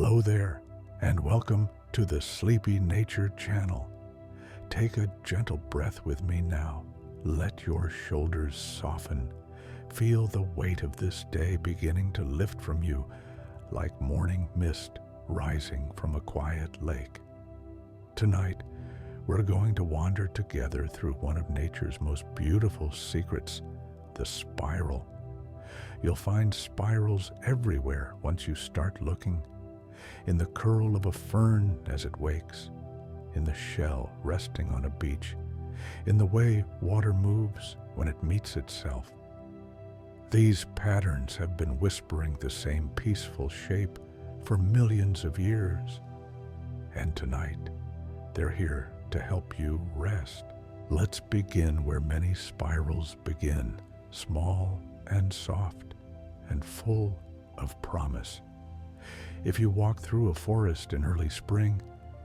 Hello there, and welcome to the Sleepy Nature channel. Take a gentle breath with me now. Let your shoulders soften. Feel the weight of this day beginning to lift from you like morning mist rising from a quiet lake. Tonight, we're going to wander together through one of nature's most beautiful secrets, the spiral. You'll find spirals everywhere once you start looking. In the curl of a fern as it wakes, in the shell resting on a beach, in the way water moves when it meets itself. These patterns have been whispering the same peaceful shape for millions of years. And tonight, they're here to help you rest. Let's begin where many spirals begin, small and soft and full of promise. If you walk through a forest in early spring,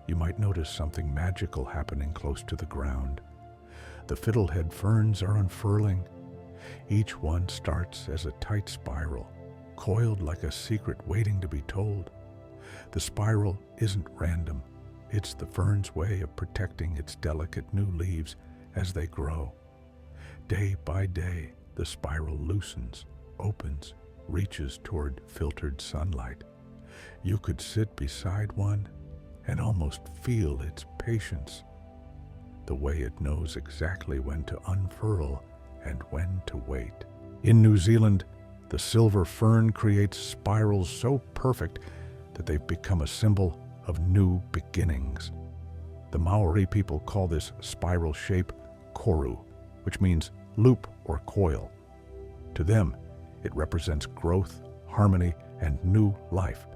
you might notice something magical happening close to the ground. The fiddlehead ferns are unfurling. Each one starts as a tight spiral, coiled like a secret waiting to be told. The spiral isn't random. It's the fern's way of protecting its delicate new leaves as they grow. Day by day, the spiral loosens, opens, reaches toward filtered sunlight. You could sit beside one and almost feel its patience, the way it knows exactly when to unfurl and when to wait. In New Zealand, the silver fern creates spirals so perfect that they've become a symbol of new beginnings. The Maori people call this spiral shape koru, which means loop or coil. To them, it represents growth, harmony, and new life.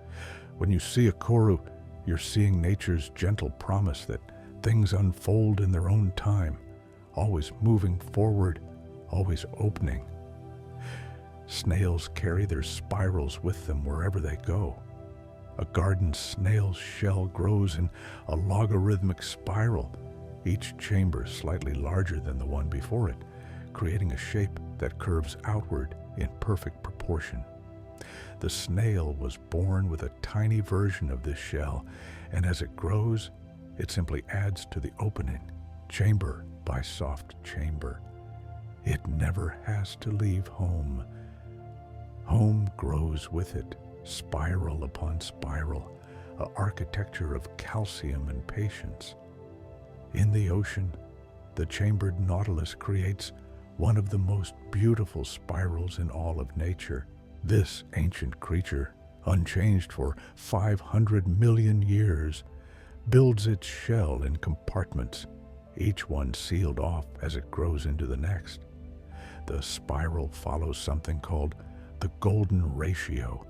When you see a koru, you're seeing nature's gentle promise that things unfold in their own time, always moving forward, always opening. Snails carry their spirals with them wherever they go. A garden snail's shell grows in a logarithmic spiral, each chamber slightly larger than the one before it, creating a shape that curves outward in perfect proportion. The snail was born with a tiny version of this shell, and as it grows, it simply adds to the opening, chamber by soft chamber. It never has to leave home. Home grows with it, spiral upon spiral, an architecture of calcium and patience. In the ocean, the chambered nautilus creates one of the most beautiful spirals in all of nature. This ancient creature, unchanged for 500 million years, builds its shell in compartments, each one sealed off as it grows into the next. The spiral follows something called the golden ratio,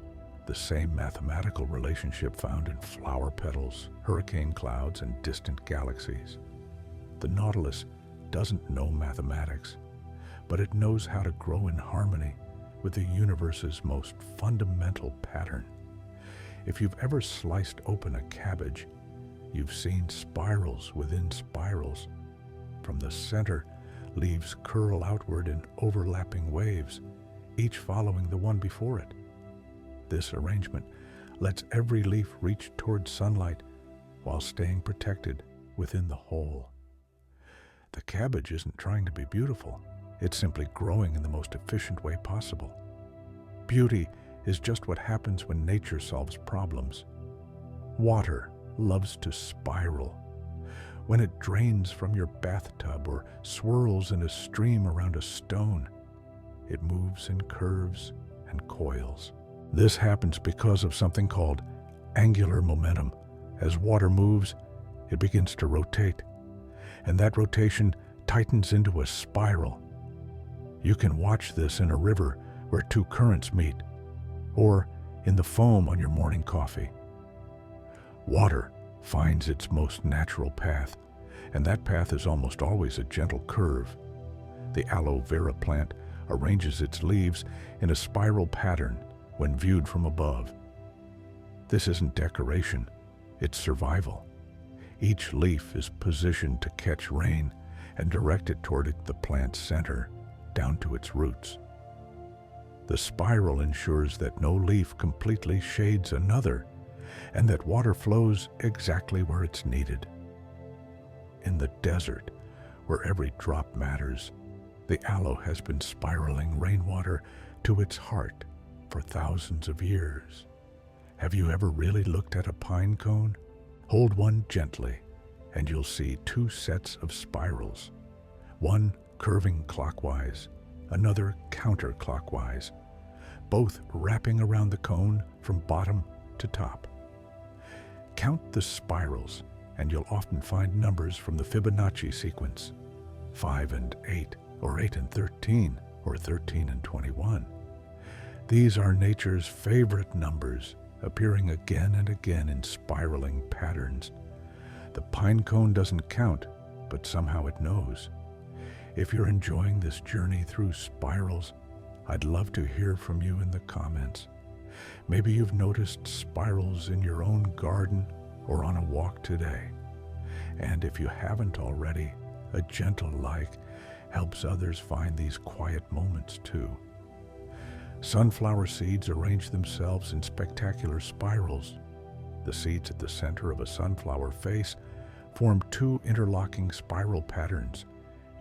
the same mathematical relationship found in flower petals, hurricane clouds, and distant galaxies. The nautilus doesn't know mathematics, but it knows how to grow in harmony with the universe's most fundamental pattern. If you've ever sliced open a cabbage, you've seen spirals within spirals. From the center, leaves curl outward in overlapping waves, each following the one before it. This arrangement lets every leaf reach toward sunlight while staying protected within the whole. The cabbage isn't trying to be beautiful. It's simply growing in the most efficient way possible. Beauty is just what happens when nature solves problems. Water loves to spiral. When it drains from your bathtub or swirls in a stream around a stone, it moves in curves and coils. This happens because of something called angular momentum. As water moves, it begins to rotate, and that rotation tightens into a spiral. You can watch this in a river where two currents meet, or in the foam on your morning coffee. Water finds its most natural path, and that path is almost always a gentle curve. The aloe vera plant arranges its leaves in a spiral pattern when viewed from above. This isn't decoration, it's survival. Each leaf is positioned to catch rain and direct it toward the plant's center, down to its roots. The spiral ensures that no leaf completely shades another, and that water flows exactly where it's needed. In the desert, where every drop matters, the aloe has been spiraling rainwater to its heart for thousands of years. Have you ever really looked at a pine cone? Hold one gently, and you'll see two sets of spirals, one curving clockwise, another counterclockwise, both wrapping around the cone from bottom to top. Count the spirals, and you'll often find numbers from the Fibonacci sequence, 5 and 8, or 8 and 13, or 13 and 21. These are nature's favorite numbers, appearing again and again in spiraling patterns. The pine cone doesn't count, but somehow it knows. If you're enjoying this journey through spirals, I'd love to hear from you in the comments. Maybe you've noticed spirals in your own garden or on a walk today. And if you haven't already, a gentle like helps others find these quiet moments too. Sunflower seeds arrange themselves in spectacular spirals. The seeds at the center of a sunflower face form two interlocking spiral patterns,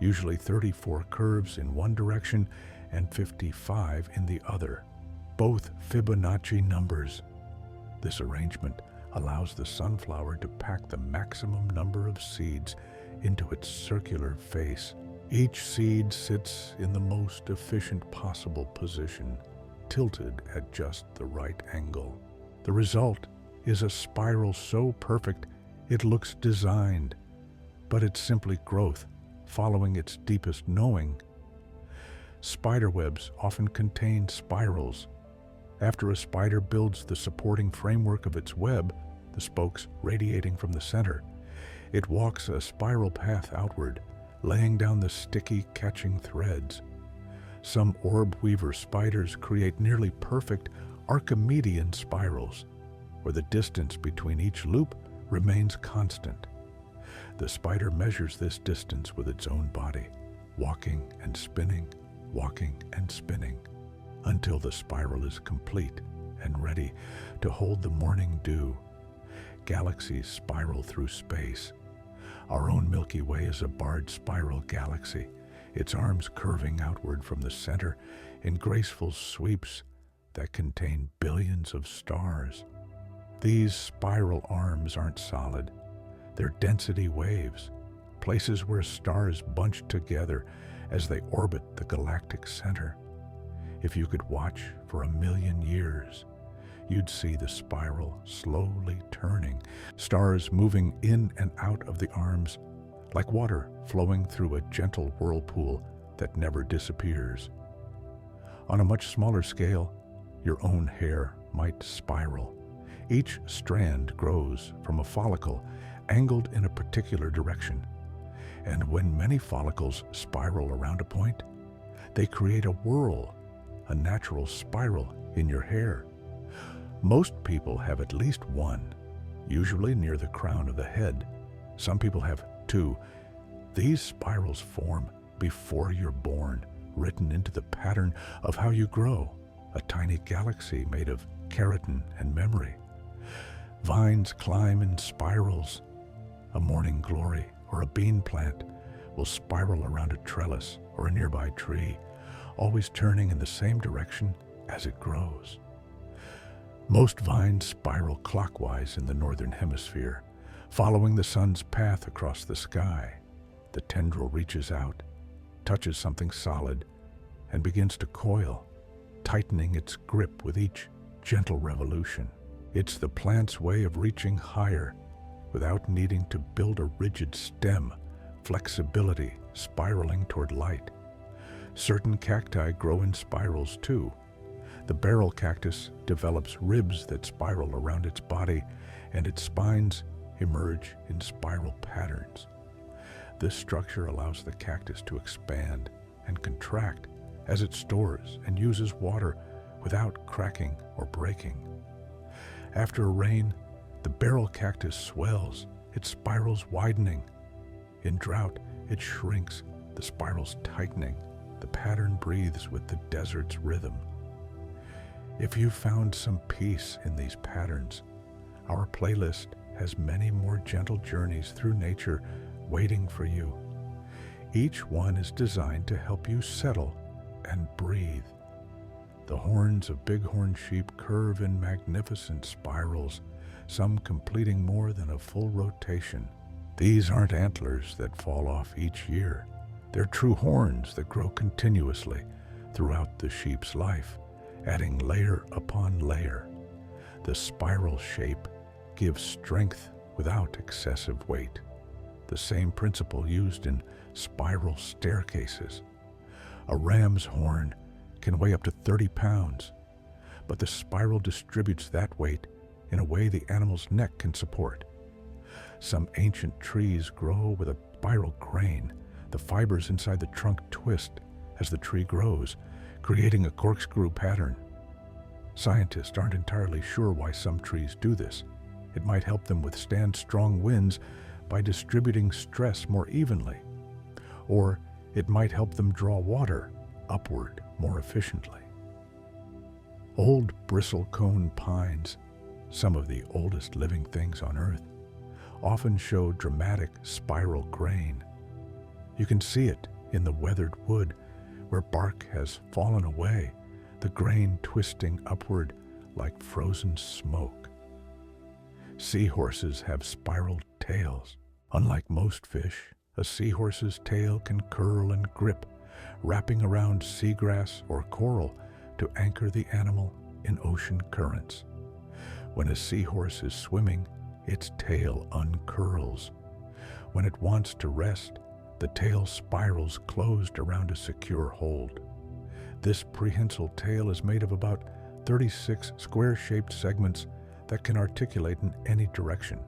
usually 34 curves in one direction and 55 in the other, both Fibonacci numbers. This arrangement allows the sunflower to pack the maximum number of seeds into its circular face. Each seed sits in the most efficient possible position, tilted at just the right angle. The result is a spiral so perfect it looks designed, but it's simply growth following its deepest knowing. Spiderwebs often contain spirals. After a spider builds the supporting framework of its web, the spokes radiating from the center, it walks a spiral path outward, laying down the sticky catching threads. Some orb weaver spiders create nearly perfect Archimedean spirals, where the distance between each loop remains constant. The spider measures this distance with its own body, walking and spinning, until the spiral is complete and ready to hold the morning dew. Galaxies spiral through space. Our own Milky Way is a barred spiral galaxy, its arms curving outward from the center in graceful sweeps that contain billions of stars. These spiral arms aren't solid. They're density waves, places where stars bunch together as they orbit the galactic center. If you could watch for 1,000,000 years, you'd see the spiral slowly turning, stars moving in and out of the arms, like water flowing through a gentle whirlpool that never disappears. On a much smaller scale, your own hair might spiral. Each strand grows from a follicle angled in a particular direction. And when many follicles spiral around a point, they create a whorl, a natural spiral in your hair. Most people have at least one, usually near the crown of the head. Some people have two. These spirals form before you're born, written into the pattern of how you grow, a tiny galaxy made of keratin and memory. Vines climb in spirals. A morning glory or a bean plant will spiral around a trellis or a nearby tree, always turning in the same direction as it grows. Most vines spiral clockwise in the northern hemisphere, following the sun's path across the sky. The tendril reaches out, touches something solid, and begins to coil, tightening its grip with each gentle revolution. It's the plant's way of reaching higher without needing to build a rigid stem, flexibility spiraling toward light. Certain cacti grow in spirals too. The barrel cactus develops ribs that spiral around its body, and its spines emerge in spiral patterns. This structure allows the cactus to expand and contract as it stores and uses water without cracking or breaking. After a rain, the barrel cactus swells, its spirals widening. In drought, it shrinks, the spirals tightening. The pattern breathes with the desert's rhythm. If you found some peace in these patterns, Our playlist has many more gentle journeys through nature waiting for you. Each one is designed to help you settle and breathe. The horns of bighorn sheep curve in magnificent spirals, some completing more than a full rotation. These aren't antlers that fall off each year. They're true horns that grow continuously throughout the sheep's life, adding layer upon layer. The spiral shape gives strength without excessive weight, the same principle used in spiral staircases. A ram's horn can weigh up to 30 pounds, but the spiral distributes that weight in a way the animal's neck can support. Some ancient trees grow with a spiral grain. The fibers inside the trunk twist as the tree grows, creating a corkscrew pattern. Scientists aren't entirely sure why some trees do this. It might help them withstand strong winds by distributing stress more evenly, or it might help them draw water upward more efficiently. Old bristlecone pines, some of the oldest living things on Earth, often show dramatic spiral grain. You can see it in the weathered wood where bark has fallen away, the grain twisting upward like frozen smoke. Seahorses have spiraled tails. Unlike most fish, a seahorse's tail can curl and grip, wrapping around seagrass or coral to anchor the animal in ocean currents. When a seahorse is swimming, its tail uncurls. When it wants to rest, the tail spirals closed around a secure hold. This prehensile tail is made of about 36 square-shaped segments that can articulate in any direction,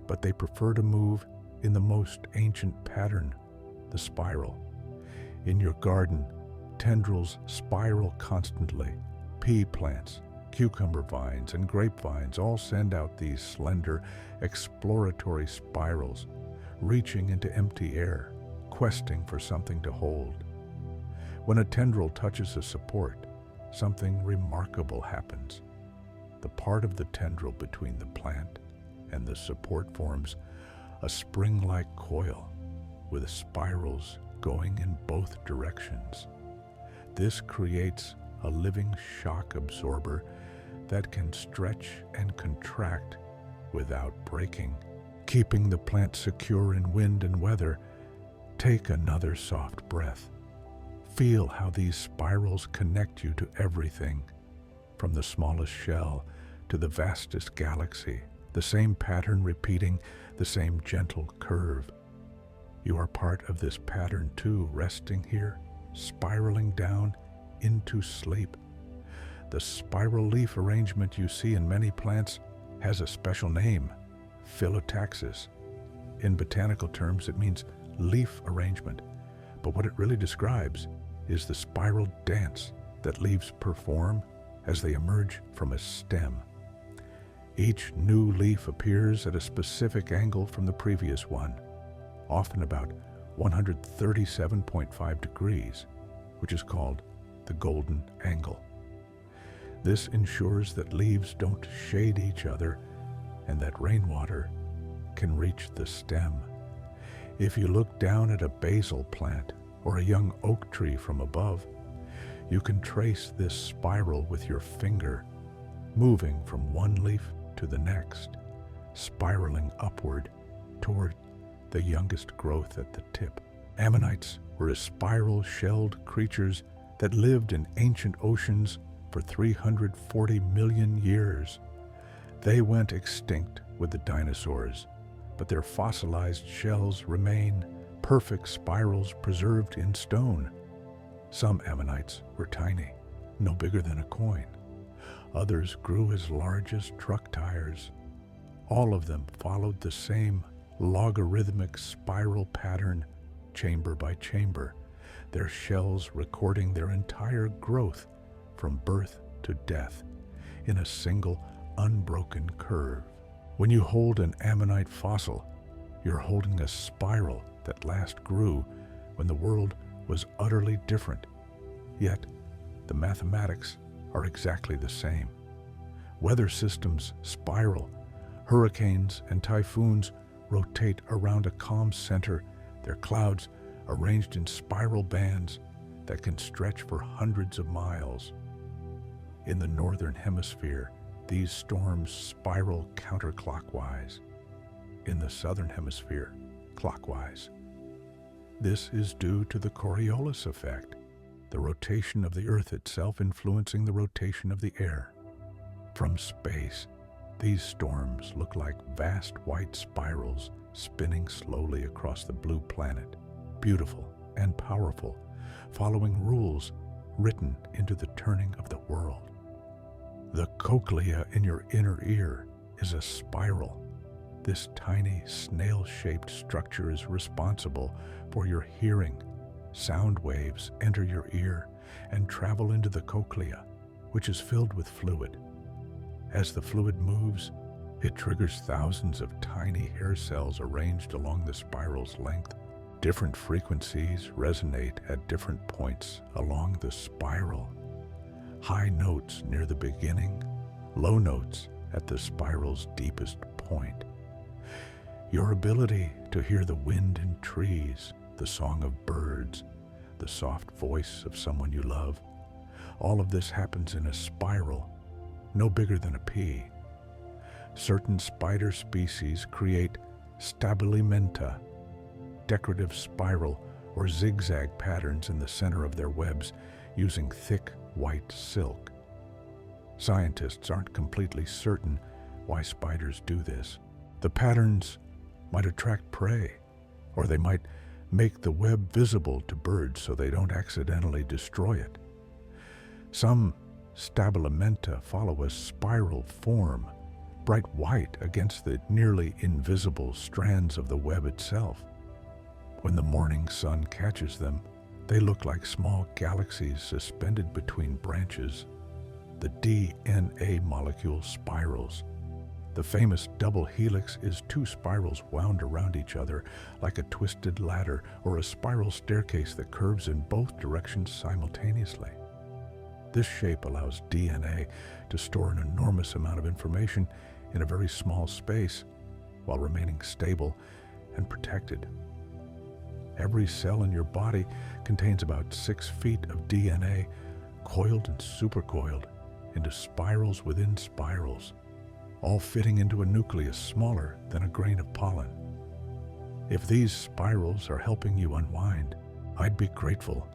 but they prefer to move in the most ancient pattern, the spiral. In your garden, tendrils spiral constantly. Pea plants, cucumber vines, and grapevines all send out these slender, exploratory spirals, reaching into empty air, questing for something to hold. When a tendril touches a support, something remarkable happens. The part of the tendril between the plant and the support forms a spring-like coil with spirals going in both directions. This creates a living shock absorber that can stretch and contract without breaking, keeping the plant secure in wind and weather. Take another soft breath. Feel how these spirals connect you to everything, from the smallest shell to the vastest galaxy, the same pattern repeating, the same gentle curve. You are part of this pattern too, resting here, spiraling down into sleep. The spiral leaf arrangement you see in many plants has a special name, phyllotaxis. In botanical terms, it means leaf arrangement, but what it really describes is the spiral dance that leaves perform as they emerge from a stem. Each new leaf appears at a specific angle from the previous one, often about 137.5 degrees, which is called the golden angle. This ensures that leaves don't shade each other and that rainwater can reach the stem. If you look down at a basil plant or a young oak tree from above, you can trace this spiral with your finger, moving from one leaf to the next, spiraling upward toward the youngest growth at the tip. Ammonites were spiral-shelled creatures that lived in ancient oceans for 340 million years. They went extinct with the dinosaurs, but their fossilized shells remain, perfect spirals preserved in stone. Some ammonites were tiny, no bigger than a coin. Others grew as large as truck tires. All of them followed the same logarithmic spiral pattern, chamber by chamber, their shells recording their entire growth from birth to death in a single unbroken curve. When you hold an ammonite fossil, you're holding a spiral that last grew when the world was utterly different. Yet, the mathematics are exactly the same. Weather systems spiral Hurricanes and typhoons rotate around a calm center, their clouds arranged in spiral bands that can stretch for hundreds of miles. In the northern hemisphere, these storms spiral counterclockwise. In the southern hemisphere, clockwise. This is due to the Coriolis effect, the rotation of the Earth itself influencing the rotation of the air. From space, these storms look like vast white spirals spinning slowly across the blue planet, beautiful and powerful, following rules written into the turning of the world. The cochlea in your inner ear is a spiral. This tiny snail-shaped structure is responsible for your hearing. Sound waves enter your ear and travel into the cochlea, which is filled with fluid. As the fluid moves, it triggers thousands of tiny hair cells arranged along the spiral's length. Different frequencies resonate at different points along the spiral. High notes near the beginning, low notes at the spiral's deepest point. Your ability to hear the wind in trees, the song of birds, the soft voice of someone you love, all of this happens in a spiral, no bigger than a pea. Certain spider species create stabilimenta, decorative spiral or zigzag patterns in the center of their webs using thick white silk. Scientists aren't completely certain why spiders do this. The patterns might attract prey, or they might make the web visible to birds so they don't accidentally destroy it. Some stabilimenta follow a spiral form, bright white against the nearly invisible strands of the web itself. When the morning sun catches them, they look like small galaxies suspended between branches. The DNA molecule spirals. The famous double helix is two spirals wound around each other like a twisted ladder or a spiral staircase that curves in both directions simultaneously. This shape allows DNA to store an enormous amount of information in a very small space while remaining stable and protected. Every cell in your body contains about 6 feet of DNA coiled and supercoiled into spirals within spirals, all fitting into a nucleus smaller than a grain of pollen. If these spirals are helping you unwind, I'd be grateful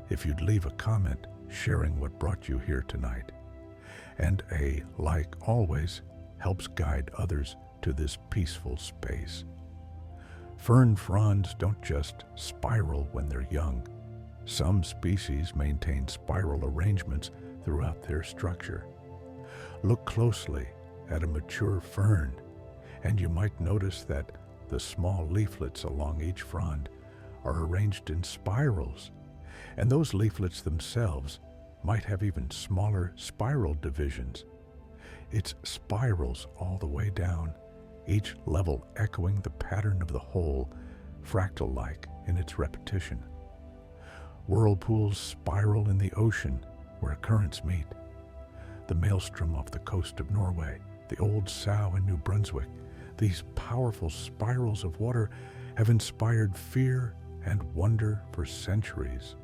if you'd leave a comment sharing what brought you here tonight. And a like always helps guide others to this peaceful space. Fern fronds don't just spiral when they're young. Some species maintain spiral arrangements throughout their structure. Look closely at a mature fern, and you might notice that the small leaflets along each frond are arranged in spirals, and those leaflets themselves might have even smaller spiral divisions. It's spirals all the way down, each level echoing the pattern of the whole, fractal-like in its repetition. Whirlpools spiral in the ocean where currents meet. The maelstrom off the coast of Norway, the Old Sow in New Brunswick, these powerful spirals of water have inspired fear and wonder for centuries.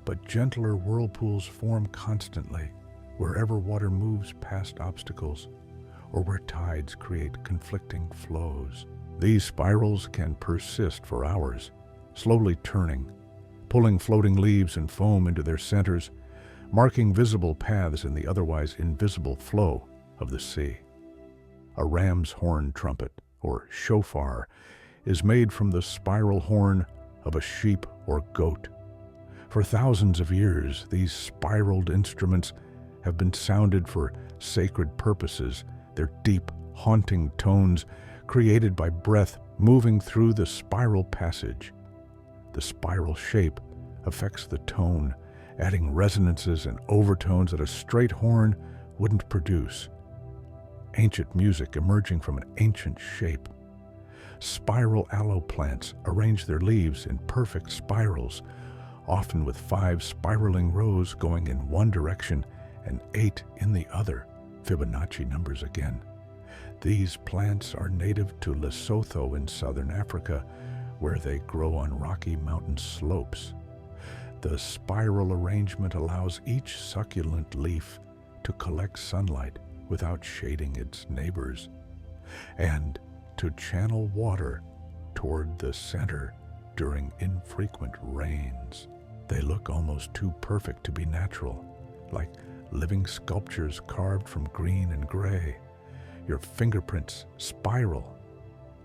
But gentler whirlpools form constantly wherever water moves past obstacles or where tides create conflicting flows. These spirals can persist for hours, slowly turning, pulling floating leaves and foam into their centers, marking visible paths in the otherwise invisible flow of the sea. A ram's horn trumpet, or shofar, is made from the spiral horn of a sheep or goat. For thousands of years, these spiraled instruments have been sounded for sacred purposes, their deep, haunting tones created by breath moving through the spiral passage. The spiral shape affects the tone, adding resonances and overtones that a straight horn wouldn't produce. Ancient music emerging from an ancient shape. Spiral aloe plants arrange their leaves in perfect spirals, often with 5 spiraling rows going in one direction and 8 in the other, Fibonacci numbers again. These plants are native to Lesotho in southern Africa, where they grow on rocky mountain slopes. The spiral arrangement allows each succulent leaf to collect sunlight without shading its neighbors, and to channel water toward the center during infrequent rains. They look almost too perfect to be natural, like living sculptures carved from green and gray. Your fingerprints spiral.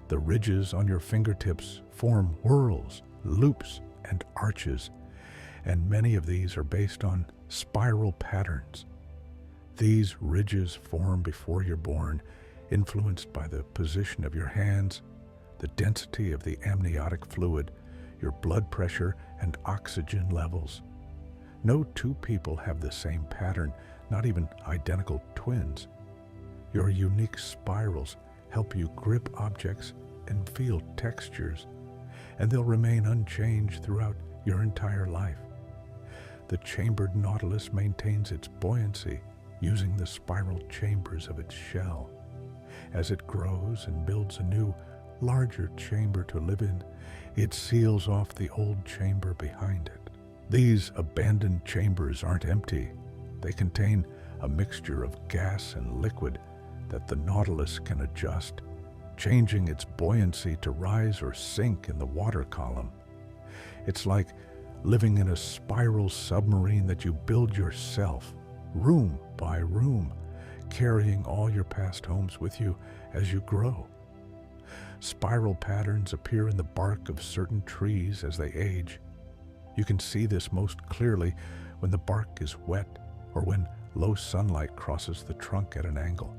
The ridges on your fingertips form whorls, loops, and arches, and many of these are based on spiral patterns. These ridges form before you're born, influenced by the position of your hands, the density of the amniotic fluid, your blood pressure, and oxygen levels. No two people have the same pattern, not even identical twins. Your unique spirals help you grip objects and feel textures, and they'll remain unchanged throughout your entire life. The chambered nautilus maintains its buoyancy using the spiral chambers of its shell. As it grows and builds a new, larger chamber to live in, it seals off the old chamber behind it. These abandoned chambers aren't empty. They contain a mixture of gas and liquid that the nautilus can adjust, changing its buoyancy to rise or sink in the water column. It's like living in a spiral submarine that you build yourself, room by room, carrying all your past homes with you as you grow. Spiral patterns appear in the bark of certain trees as they age. You can see this most clearly when the bark is wet or when low sunlight crosses the trunk at an angle.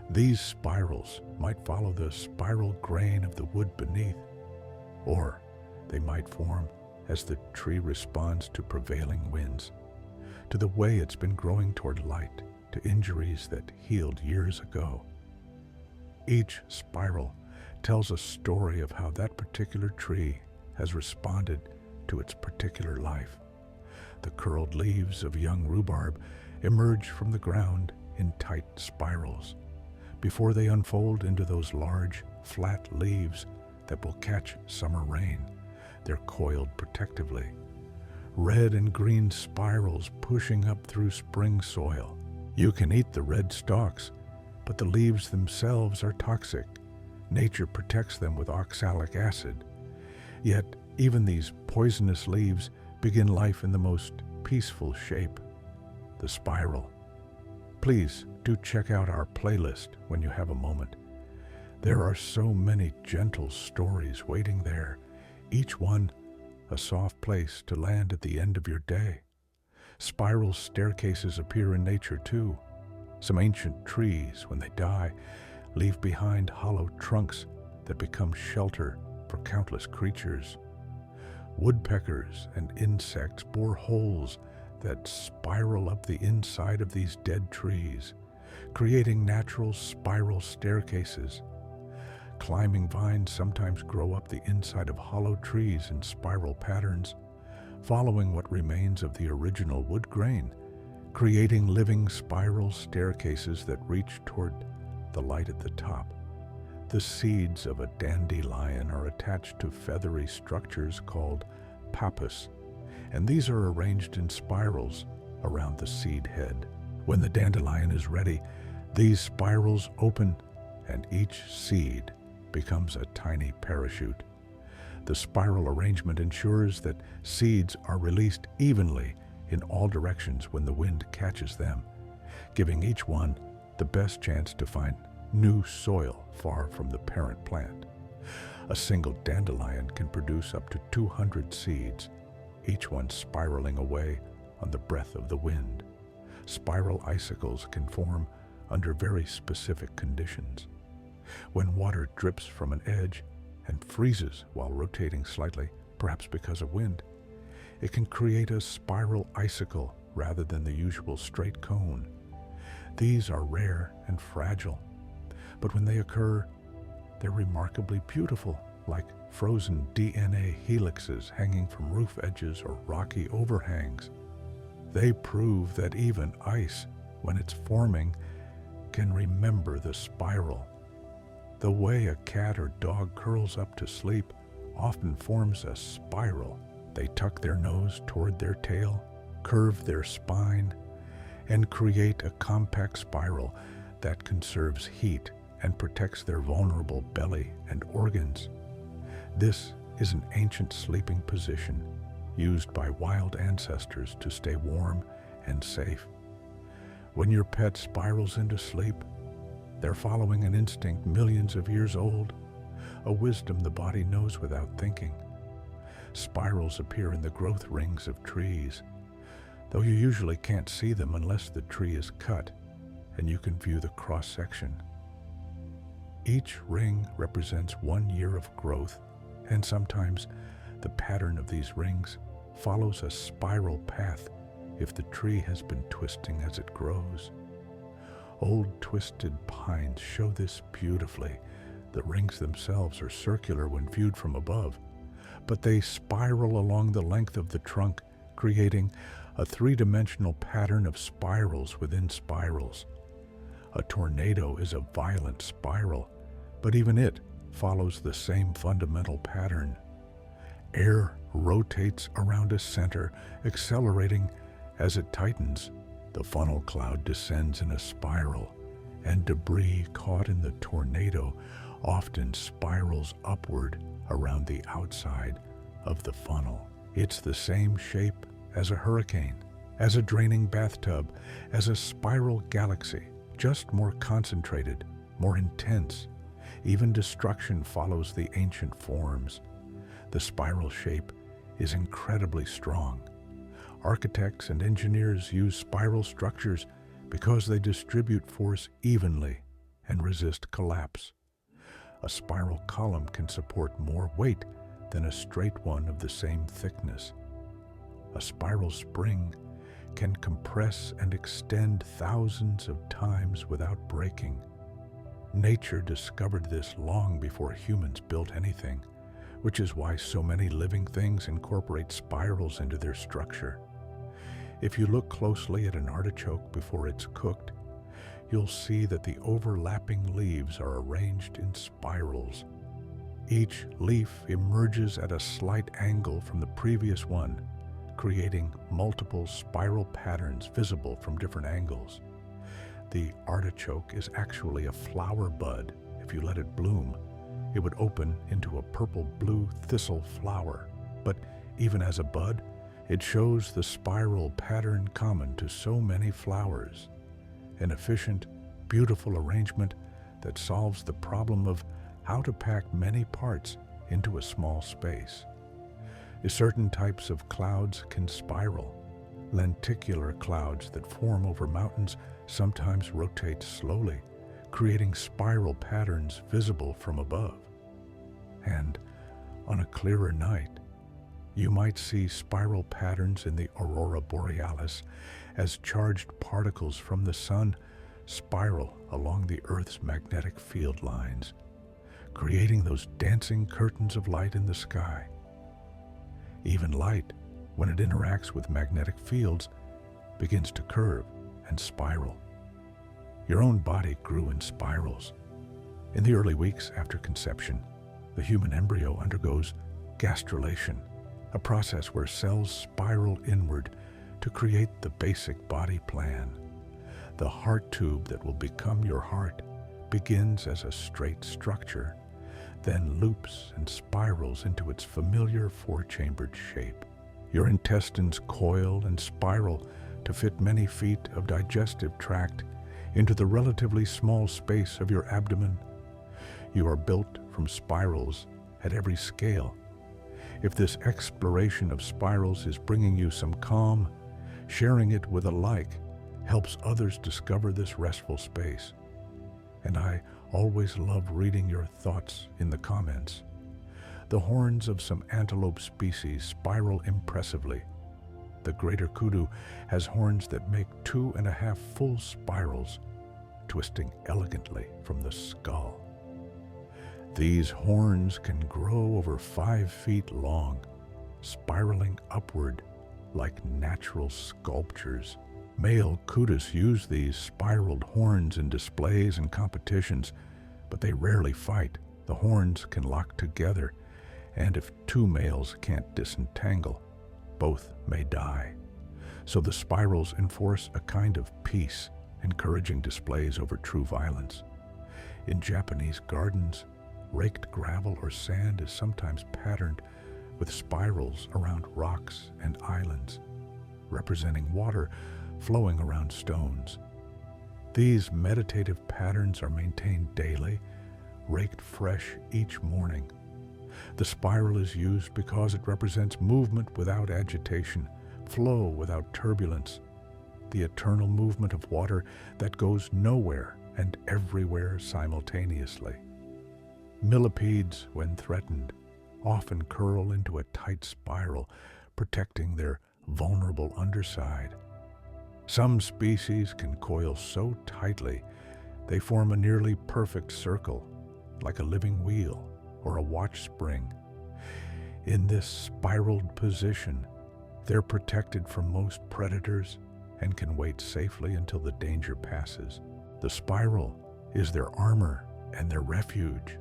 These spirals might follow the spiral grain of the wood beneath, or they might form as the tree responds to prevailing winds, to the way it's been growing toward light, to injuries that healed years ago. Each spiral tells a story of how that particular tree has responded to its particular life. The curled leaves of young rhubarb emerge from the ground in tight spirals before they unfold into those large, flat leaves that will catch summer rain. They're coiled protectively. Red and green spirals pushing up through spring soil. You can eat the red stalks, but the leaves themselves are toxic. Nature protects them with oxalic acid. Yet, even these poisonous leaves begin life in the most peaceful shape, the spiral. Please do check out our playlist when you have a moment. There are so many gentle stories waiting there, each one a soft place to land at the end of your day. Spiral staircases appear in nature too. Some ancient trees, when they die, leave behind hollow trunks that become shelter for countless creatures. Woodpeckers and insects bore holes that spiral up the inside of these dead trees, creating natural spiral staircases. Climbing vines sometimes grow up the inside of hollow trees in spiral patterns, following what remains of the original wood grain, creating living spiral staircases that reach toward the light at the top. The seeds of a dandelion are attached to feathery structures called pappus, and these are arranged in spirals around the seed head. When the dandelion is ready, these spirals open and each seed becomes a tiny parachute. The spiral arrangement ensures that seeds are released evenly in all directions when the wind catches them, giving each one the best chance to find new soil far from the parent plant. A single dandelion can produce up to 200 seeds, each one spiraling away on the breath of the wind. Spiral icicles can form under very specific conditions. When water drips from an edge and freezes while rotating slightly, perhaps because of wind, it can create a spiral icicle rather than the usual straight cone. These are rare and fragile, but when they occur, they're remarkably beautiful, like frozen DNA helixes hanging from roof edges or rocky overhangs. They prove that even ice, when it's forming, can remember the spiral. The way a cat or dog curls up to sleep often forms a spiral. They tuck their nose toward their tail, curve their spine, and create a compact spiral that conserves heat and protects their vulnerable belly and organs. This is an ancient sleeping position used by wild ancestors to stay warm and safe. When your pet spirals into sleep, they're following an instinct millions of years old, a wisdom the body knows without thinking. Spirals appear in the growth rings of trees, though you usually can't see them unless the tree is cut and you can view the cross-section. Each ring represents 1 year of growth, and sometimes the pattern of these rings follows a spiral path if the tree has been twisting as it grows. Old twisted pines show this beautifully. The rings themselves are circular when viewed from above, but they spiral along the length of the trunk, creating a three-dimensional pattern of spirals within spirals. A tornado is a violent spiral, but even it follows the same fundamental pattern. Air rotates around a center, accelerating as it tightens. The funnel cloud descends in a spiral, and debris caught in the tornado often spirals upward around the outside of the funnel. It's the same shape as a hurricane, as a draining bathtub, as a spiral galaxy, just more concentrated, more intense. Even destruction follows the ancient forms. The spiral shape is incredibly strong. Architects and engineers use spiral structures because they distribute force evenly and resist collapse. A spiral column can support more weight than a straight one of the same thickness. A spiral spring can compress and extend thousands of times without breaking. Nature discovered this long before humans built anything, which is why so many living things incorporate spirals into their structure. If you look closely at an artichoke before it's cooked, you'll see that the overlapping leaves are arranged in spirals. Each leaf emerges at a slight angle from the previous one, creating multiple spiral patterns visible from different angles. The artichoke is actually a flower bud. If you let it bloom, it would open into a purple-blue thistle flower. But even as a bud, it shows the spiral pattern common to so many flowers. An efficient, beautiful arrangement that solves the problem of how to pack many parts into a small space. Certain types of clouds can spiral. Lenticular clouds that form over mountains sometimes rotate slowly, creating spiral patterns visible from above. And on a clearer night, you might see spiral patterns in the aurora borealis as charged particles from the sun spiral along the Earth's magnetic field lines, creating those dancing curtains of light in the sky. Even light, when it interacts with magnetic fields, begins to curve and spiral. Your own body grew in spirals. In the early weeks after conception, the human embryo undergoes gastrulation, a process where cells spiral inward to create the basic body plan. The heart tube that will become your heart begins as a straight structure, then loops and spirals into its familiar four-chambered shape. Your intestines coil and spiral to fit many feet of digestive tract into the relatively small space of your abdomen. You are built from spirals at every scale. If this exploration of spirals is bringing you some calm, sharing it with a like helps others discover this restful space. And I always love reading your thoughts in the comments. The horns of some antelope species spiral impressively. The greater kudu has horns that make 2.5 full spirals, twisting elegantly from the skull. These horns can grow over 5 feet long, spiraling upward like natural sculptures. Male kudas use these spiraled horns in displays and competitions, but they rarely fight. The horns can lock together, and if two males can't disentangle, both may die. So the spirals enforce a kind of peace, encouraging displays over true violence. In Japanese gardens, raked gravel or sand is sometimes patterned with spirals around rocks and islands, representing water flowing around stones. These meditative patterns are maintained daily, raked fresh each morning. The spiral is used because it represents movement without agitation, flow without turbulence, the eternal movement of water that goes nowhere and everywhere simultaneously. Millipedes, when threatened, often curl into a tight spiral, protecting their vulnerable underside. Some species can coil so tightly they form a nearly perfect circle, like a living wheel or a watch spring. In this spiraled position, they're protected from most predators and can wait safely until the danger passes. The spiral is their armor and their refuge.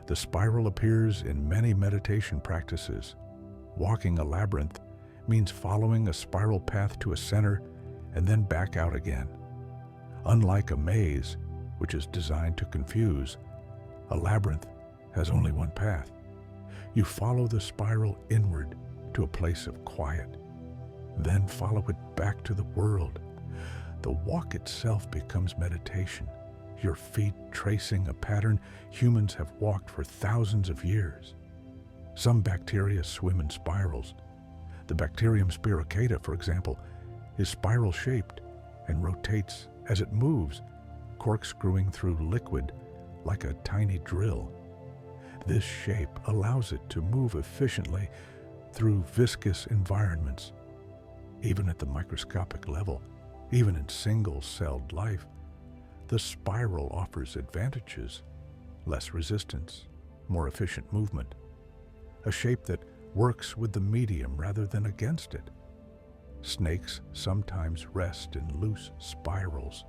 The spiral appears in many meditation practices. Walking a labyrinth means following a spiral path to a center and then back out again. Unlike a maze, which is designed to confuse, a labyrinth has only one path. You follow the spiral inward to a place of quiet, then follow it back to the world. The walk itself becomes meditation, your feet tracing a pattern humans have walked for thousands of years. Some bacteria swim in spirals. The bacterium Spirochaeta, for example, is spiral-shaped and rotates as it moves, corkscrewing through liquid like a tiny drill. This shape allows it to move efficiently through viscous environments. Even at the microscopic level, even in single-celled life, the spiral offers advantages: less resistance, more efficient movement, a shape that works with the medium rather than against it. Snakes sometimes rest in loose spirals,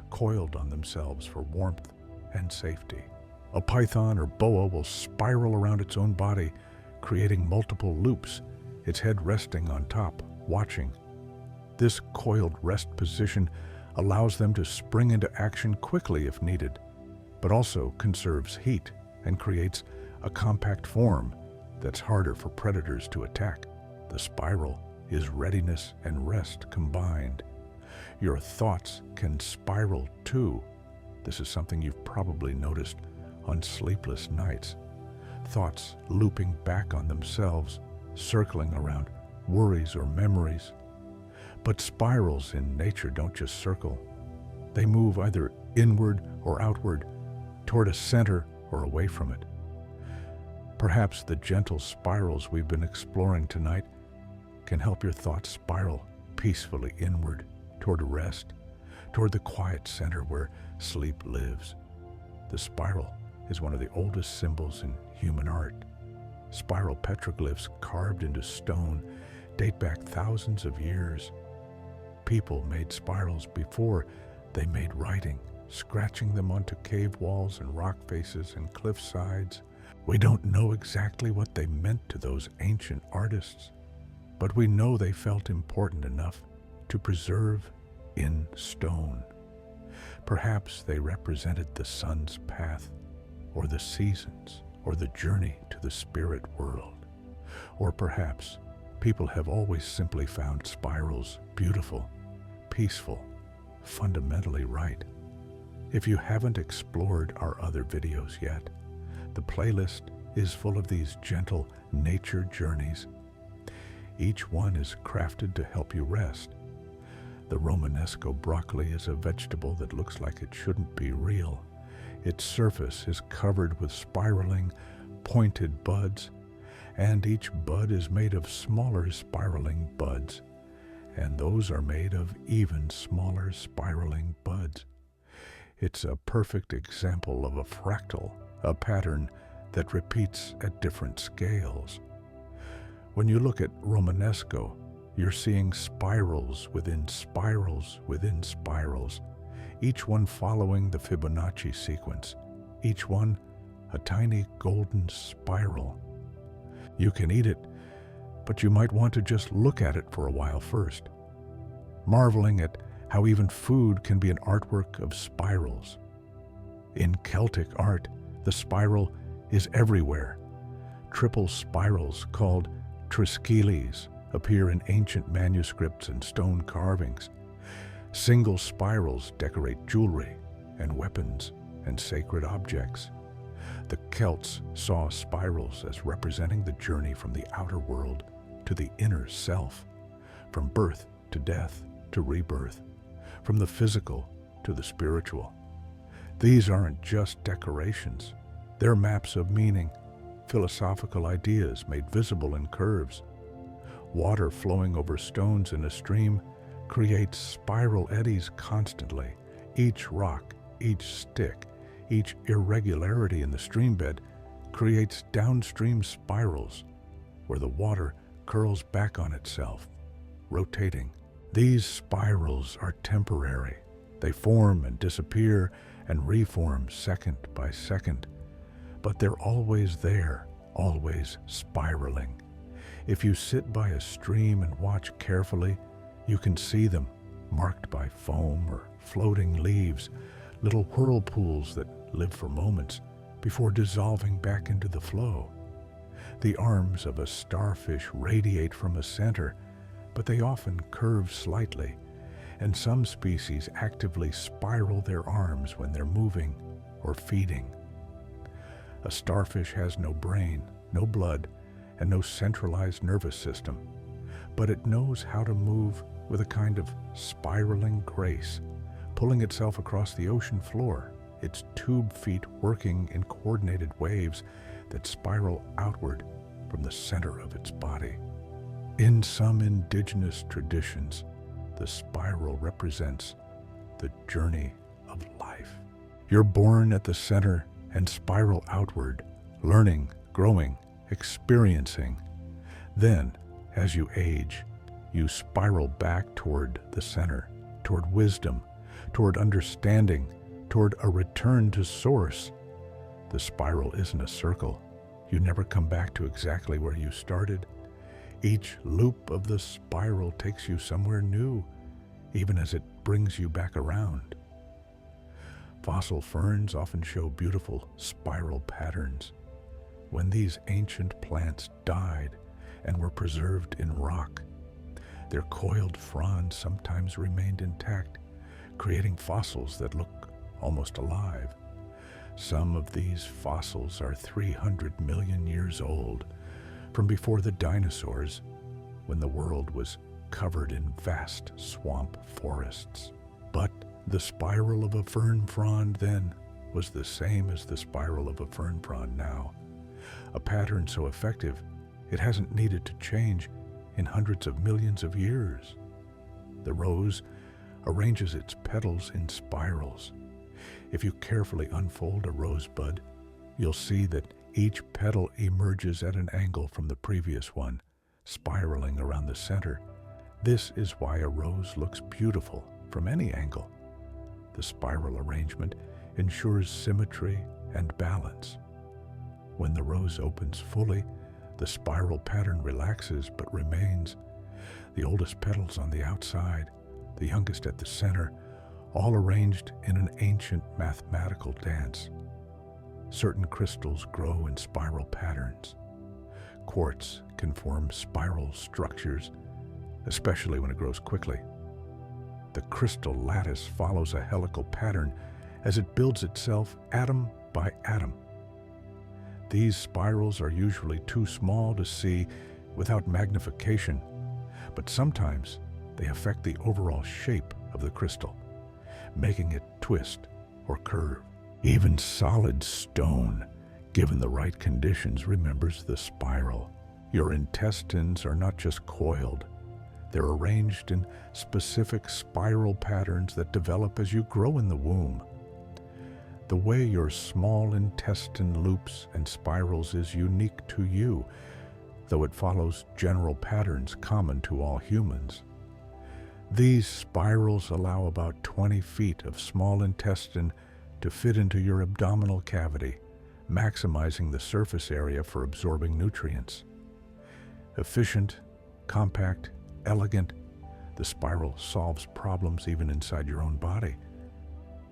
coiled on themselves for warmth and safety. A python or boa will spiral around its own body, creating multiple loops, its head resting on top, watching. This coiled rest position allows them to spring into action quickly if needed, but also conserves heat and creates a compact form that's harder for predators to attack. The spiral is readiness and rest combined. Your thoughts can spiral too. This is something you've probably noticed on sleepless nights. Thoughts looping back on themselves, circling around worries or memories. But spirals in nature don't just circle. They move either inward or outward, toward a center or away from it. Perhaps the gentle spirals we've been exploring tonight can help your thoughts spiral peacefully inward, toward rest, toward the quiet center where sleep lives. The spiral is one of the oldest symbols in human art. Spiral petroglyphs carved into stone date back thousands of years. People made spirals before they made writing, scratching them onto cave walls and rock faces and cliff sides. We don't know exactly what they meant to those ancient artists, but we know they felt important enough to preserve in stone. Perhaps they represented the sun's path, or the seasons, or the journey to the spirit world. Or perhaps people have always simply found spirals beautiful, peaceful, fundamentally right. If you haven't explored our other videos yet, the playlist is full of these gentle nature journeys. Each one is crafted to help you rest. The Romanesco broccoli is a vegetable that looks like it shouldn't be real. Its surface is covered with spiraling, pointed buds, and each bud is made of smaller spiraling buds, and those are made of even smaller spiraling buds. It's a perfect example of a fractal, a pattern that repeats at different scales. When you look at Romanesco, You're seeing spirals within spirals within spirals, each one following the Fibonacci sequence, each one a tiny golden spiral. You can eat it, but you might want to just look at it for a while first, marveling at how even food can be an artwork of spirals. In Celtic art, the spiral is everywhere. Triple spirals called triskeles appear in ancient manuscripts and stone carvings. Single spirals decorate jewelry and weapons and sacred objects. The Celts saw spirals as representing the journey from the outer world to the inner self, from birth to death to rebirth, from the physical to the spiritual. These aren't just decorations. They're maps of meaning, philosophical ideas made visible in curves. Water flowing over stones in a stream creates spiral eddies constantly. Each rock, each stick, each irregularity in the streambed creates downstream spirals where the water curls back on itself, rotating. These spirals are temporary. They form and disappear and reform second by second, but they're always there, always spiraling. If you sit by a stream and watch carefully, you can see them, marked by foam or floating leaves, little whirlpools that live for moments before dissolving back into the flow. The arms of a starfish radiate from a center, but they often curve slightly, and some species actively spiral their arms when they're moving or feeding. A starfish has no brain, no blood, and no centralized nervous system, but it knows how to move with a kind of spiraling grace, pulling itself across the ocean floor, its tube feet working in coordinated waves that spiral outward from the center of its body. In some indigenous traditions, the spiral represents the journey of life. You're born at the center and spiral outward, learning, growing, experiencing. Then, as you age, you spiral back toward the center, toward wisdom, toward understanding, toward a return to source. The spiral isn't a circle. You never come back to exactly where you started. Each loop of the spiral takes you somewhere new, even as it brings you back around. Fossil ferns often show beautiful spiral patterns. When these ancient plants died and were preserved in rock, their coiled fronds sometimes remained intact, creating fossils that look almost alive. Some of these fossils are 300 million years old, from before the dinosaurs, when the world was covered in vast swamp forests. But the spiral of a fern frond then was the same as the spiral of a fern frond now, a pattern so effective it hasn't needed to change in hundreds of millions of years. The rose arranges its petals in spirals. If you carefully unfold a rosebud, you'll see that each petal emerges at an angle from the previous one, spiraling around the center. This is why a rose looks beautiful from any angle. The spiral arrangement ensures symmetry and balance. When the rose opens fully, the spiral pattern relaxes but remains. The oldest petals on the outside, the youngest at the center, all arranged in an ancient mathematical dance. Certain crystals grow in spiral patterns. Quartz can form spiral structures, especially when it grows quickly. The crystal lattice follows a helical pattern as it builds itself atom by atom. These spirals are usually too small to see without magnification, but sometimes they affect the overall shape of the crystal, making it twist or curve. Even solid stone, given the right conditions, remembers the spiral. Your intestines are not just coiled. They're arranged in specific spiral patterns that develop as you grow in the womb. The way your small intestine loops and spirals is unique to you. though it follows general patterns common to all humans. These spirals allow about 20 feet of small intestine to fit into your abdominal cavity, maximizing the surface area for absorbing nutrients. Efficient, compact, elegant, the spiral solves problems even inside your own body.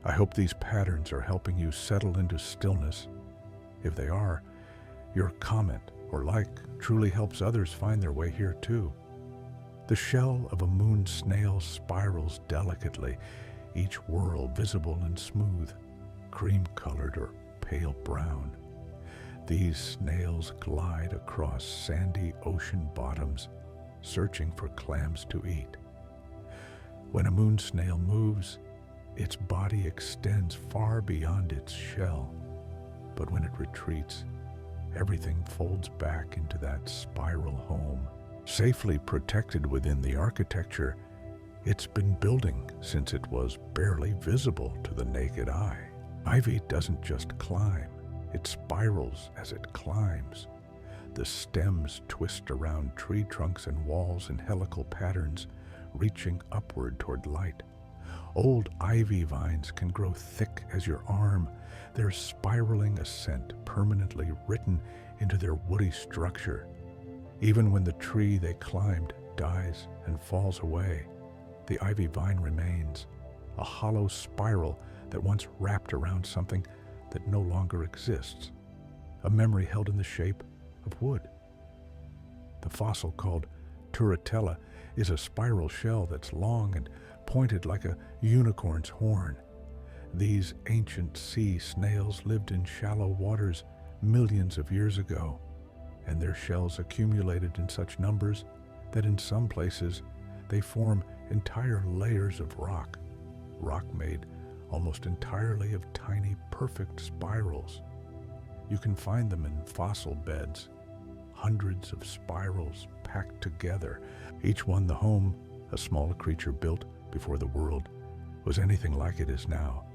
I hope these patterns are helping you settle into stillness. If they are, your comment or like truly helps others find their way here too. The shell of a moon snail spirals delicately, each whorl visible and smooth, cream-colored or pale brown. These snails glide across sandy ocean bottoms, searching for clams to eat. When a moon snail moves, its body extends far beyond its shell, but when it retreats, everything folds back into that spiral home. Safely protected within the architecture it's been building since it was barely visible to the naked eye. Ivy doesn't just climb, it spirals as it climbs. The stems twist around tree trunks and walls in helical patterns, reaching upward toward light. Old ivy vines can grow thick as your arm, their spiraling ascent permanently written into their woody structure. Even when the tree they climbed dies and falls away, the ivy vine remains, a hollow spiral that once wrapped around something that no longer exists, a memory held in the shape of wood. The fossil called Turritella is a spiral shell that's long and pointed like a unicorn's horn. These ancient sea snails lived in shallow waters millions of years ago, and their shells accumulated in such numbers that in some places they form entire layers of rock made almost entirely of tiny, perfect spirals. You can find them in fossil beds, hundreds of spirals packed together, each one the home a small creature built before the world was anything like it is now.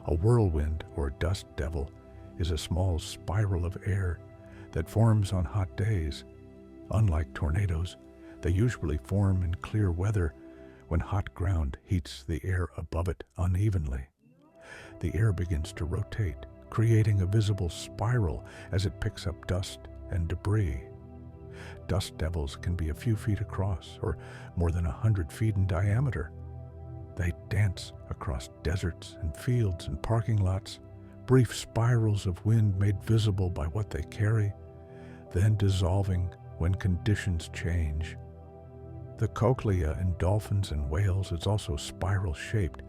A whirlwind or dust devil is a small spiral of air that forms on hot days. Unlike tornadoes, they usually form in clear weather when hot ground heats the air above it unevenly. The air begins to rotate, creating a visible spiral as it picks up dust and debris. Dust devils can be a few feet across or more than 100 feet in diameter. They dance across deserts and fields and parking lots, brief spirals of wind made visible by what they carry, then dissolving when conditions change. The cochlea in dolphins and whales is also spiral-shaped,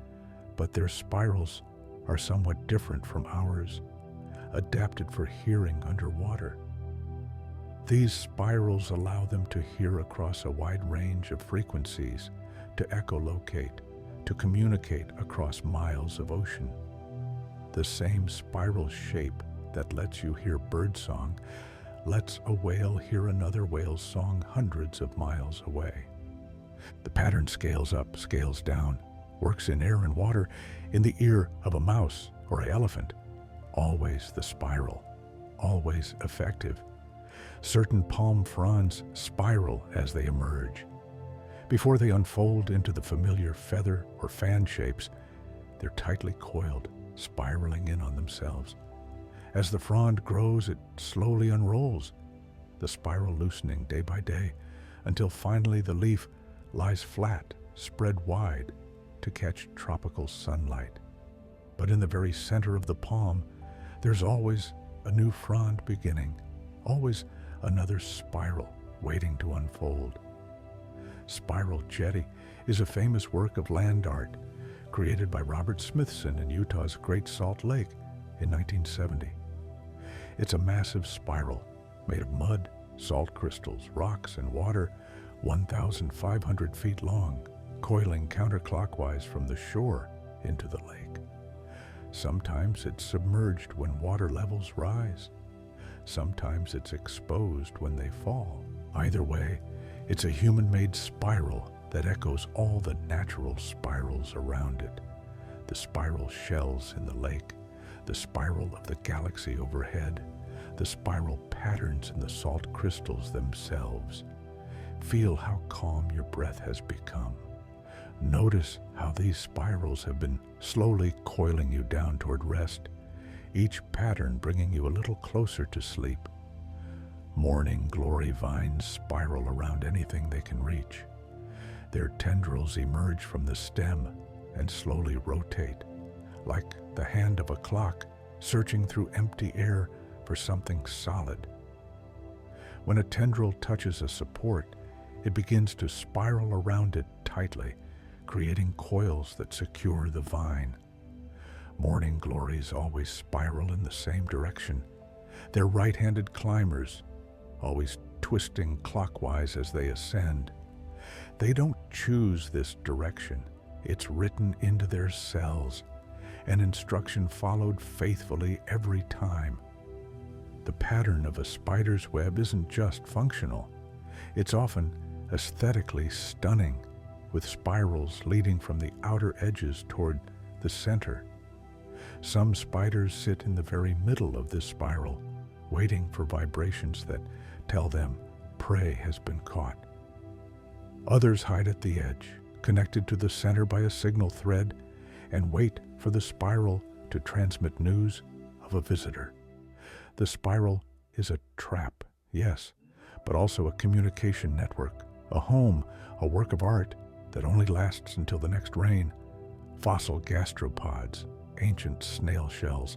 but their spirals are somewhat different from ours, adapted for hearing underwater. These spirals allow them to hear across a wide range of frequencies, to echolocate, to communicate across miles of ocean. The same spiral shape that lets you hear birdsong lets a whale hear another whale's song hundreds of miles away. The pattern scales up, scales down, works in air and water, in the ear of a mouse or an elephant. Always the spiral, always effective. Certain palm fronds spiral as they emerge. Before they unfold into the familiar feather or fan shapes, they're tightly coiled, spiraling in on themselves. As the frond grows, it slowly unrolls, the spiral loosening day by day, until finally the leaf lies flat, spread wide, to catch tropical sunlight. But in the very center of the palm, there's always a new frond beginning, always another spiral waiting to unfold. Spiral Jetty is a famous work of land art created by Robert Smithson in Utah's Great Salt Lake in 1970. It's a massive spiral made of mud, salt crystals, rocks, and water, 1,500 feet long, coiling counterclockwise from the shore into the lake. Sometimes it's submerged when water levels rise. Sometimes it's exposed when they fall. Either way, it's a human-made spiral that echoes all the natural spirals around it. The spiral shells in the lake, the spiral of the galaxy overhead, the spiral patterns in the salt crystals themselves. Feel how calm your breath has become. Notice how these spirals have been slowly coiling you down toward rest, each pattern bringing you a little closer to sleep. Morning glory vines spiral around anything they can reach. Their tendrils emerge from the stem and slowly rotate, like the hand of a clock searching through empty air for something solid. When a tendril touches a support, it begins to spiral around it tightly, creating coils that secure the vine. Morning glories always spiral in the same direction. They're right-handed climbers, always twisting clockwise as they ascend. They don't choose this direction. It's written into their cells, an instruction followed faithfully every time. The pattern of a spider's web isn't just functional. It's often aesthetically stunning, with spirals leading from the outer edges toward the center. Some spiders sit in the very middle of this spiral, waiting for vibrations that tell them prey has been caught. Others hide at the edge, connected to the center by a signal thread, and wait for the spiral to transmit news of a visitor. The spiral is a trap, yes, but also a communication network, a home, a work of art that only lasts until the next rain. Fossil gastropods, ancient snail shells,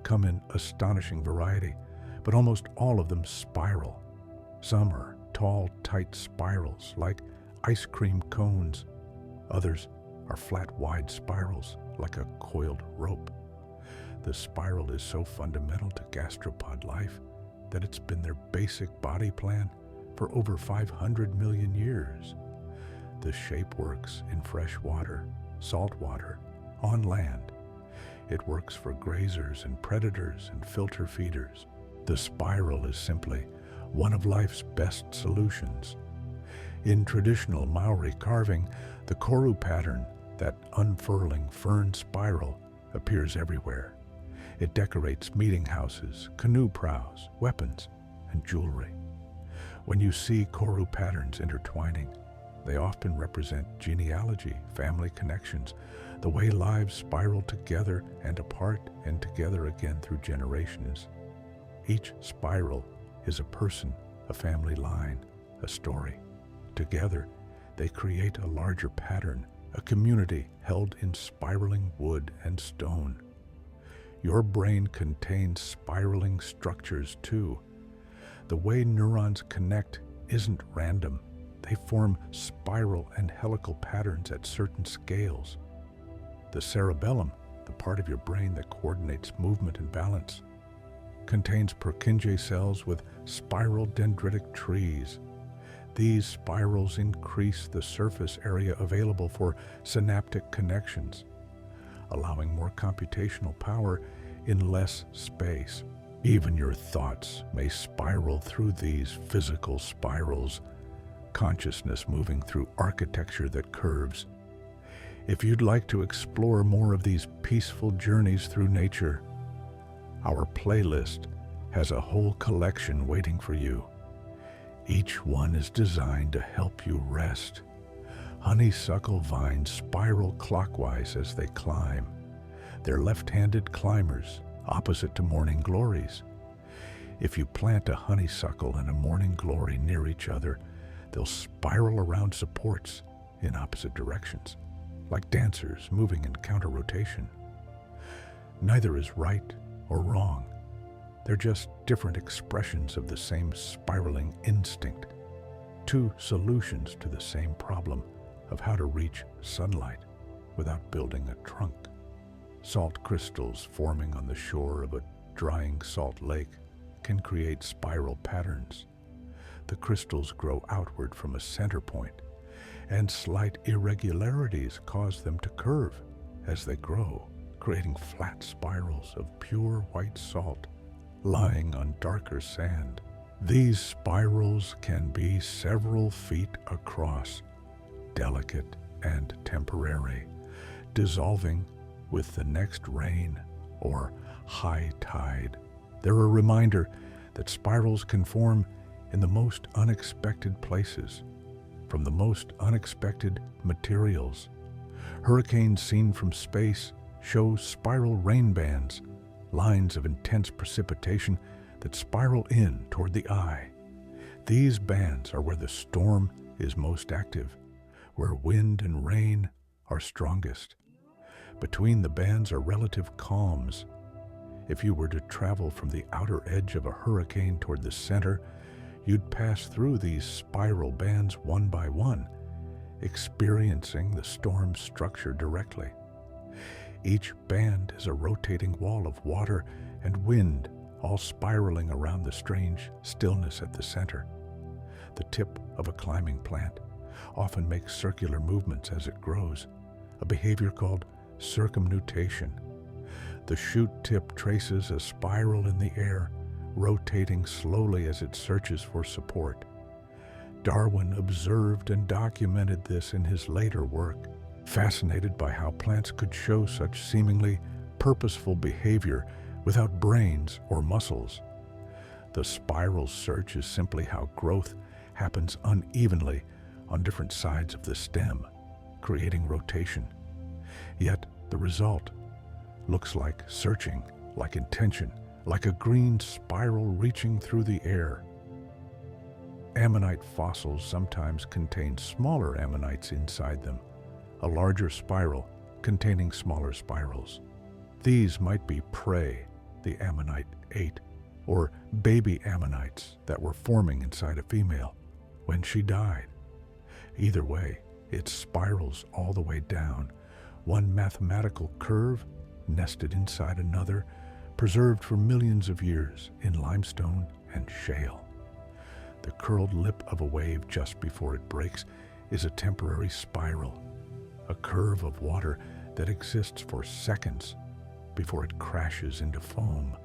come in astonishing variety, but almost all of them spiral. Some are tall, tight spirals, like ice cream cones. Others are flat, wide spirals, like a coiled rope. The spiral is so fundamental to gastropod life that it's been their basic body plan for over 500 million years. The shape works in fresh water, salt water, on land. It works for grazers and predators and filter feeders. The spiral is simply one of life's best solutions. In traditional Maori carving, the koru pattern, that unfurling fern spiral, appears everywhere. It decorates meeting houses, canoe prows, weapons, and jewelry. When you see koru patterns intertwining, they often represent genealogy, family connections, the way lives spiral together and apart and together again through generations. Each spiral is a person, a family line, a story. Together, they create a larger pattern, a community held in spiraling wood and stone. Your brain contains spiraling structures too. The way neurons connect isn't random. They form spiral and helical patterns at certain scales. The cerebellum, the part of your brain that coordinates movement and balance, contains Purkinje cells with spiral dendritic trees. These spirals increase the surface area available for synaptic connections, allowing more computational power in less space. Even your thoughts may spiral through these physical spirals, consciousness moving through architecture that curves. If you'd like to explore more of these peaceful journeys through nature, our playlist has a whole collection waiting for you. Each one is designed to help you rest. Honeysuckle vines spiral clockwise as they climb. They're left-handed climbers, opposite to morning glories. If you plant a honeysuckle and a morning glory near each other, they'll spiral around supports in opposite directions, like dancers moving in counter-rotation. Neither is right or wrong. They're just different expressions of the same spiraling instinct, two solutions to the same problem of how to reach sunlight without building a trunk. Salt crystals forming on the shore of a drying salt lake can create spiral patterns. The crystals grow outward from a center point, and slight irregularities cause them to curve as they grow, creating flat spirals of pure white salt lying on darker sand. These spirals can be several feet across, delicate and temporary, dissolving with the next rain or high tide. They're a reminder that spirals can form in the most unexpected places, from the most unexpected materials. Hurricanes seen from space show spiral rain bands, lines of intense precipitation that spiral in toward the eye. These bands are where the storm is most active, where wind and rain are strongest. Between the bands are relative calms. If you were to travel from the outer edge of a hurricane toward the center, you'd pass through these spiral bands one by one, experiencing the storm's structure directly. Each band is a rotating wall of water and wind, all spiraling around the strange stillness at the center. The tip of a climbing plant often makes circular movements as it grows, a behavior called circumnutation. The shoot tip traces a spiral in the air, rotating slowly as it searches for support. Darwin observed and documented this in his later work, fascinated by how plants could show such seemingly purposeful behavior without brains or muscles. The spiral search is simply how growth happens unevenly on different sides of the stem, creating rotation. Yet the result looks like searching, like intention, like a green spiral reaching through the air. Ammonite fossils sometimes contain smaller ammonites inside them, a larger spiral containing smaller spirals. These might be prey the ammonite ate, or baby ammonites that were forming inside a female when she died. Either way, it spirals all the way down, one mathematical curve nested inside another, preserved for millions of years in limestone and shale. The curled lip of a wave just before it breaks is a temporary spiral, a curve of water that exists for seconds before it crashes into foam.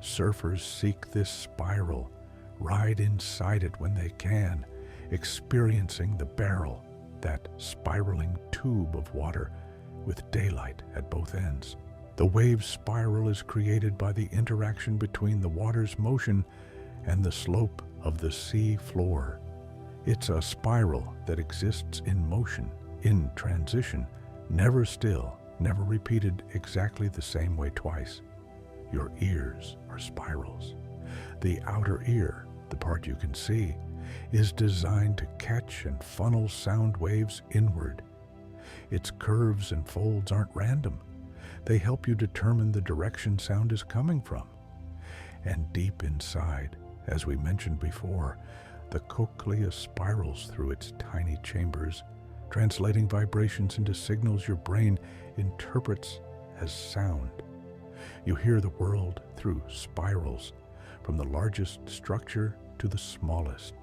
Surfers seek this spiral, ride inside it when they can, experiencing the barrel, that spiraling tube of water with daylight at both ends. The wave spiral is created by the interaction between the water's motion and the slope of the sea floor. It's a spiral that exists in motion, in transition, never still, never repeated exactly the same way twice. Your ears are spirals. The outer ear, the part you can see, is designed to catch and funnel sound waves inward. Its curves and folds aren't random. They help you determine the direction sound is coming from. And deep inside, as we mentioned before, the cochlea spirals through its tiny chambers, translating vibrations into signals your brain interprets as sound. You hear the world through spirals, from the largest structure to the smallest.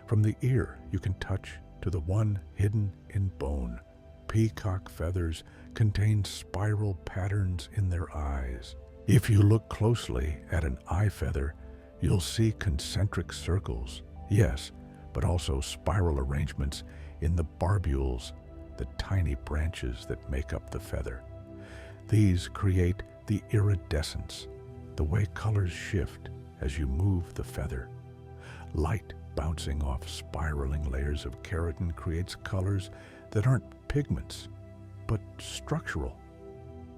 From the ear you can touch to the one hidden in bone. Peacock feathers contain spiral patterns in their eyes. If you look closely at an eye feather, you'll see concentric circles, yes, but also spiral arrangements in the barbules, the tiny branches that make up the feather. These create the iridescence, the way colors shift as you move the feather. Light bouncing off spiraling layers of keratin creates colors that aren't pigments, but structural.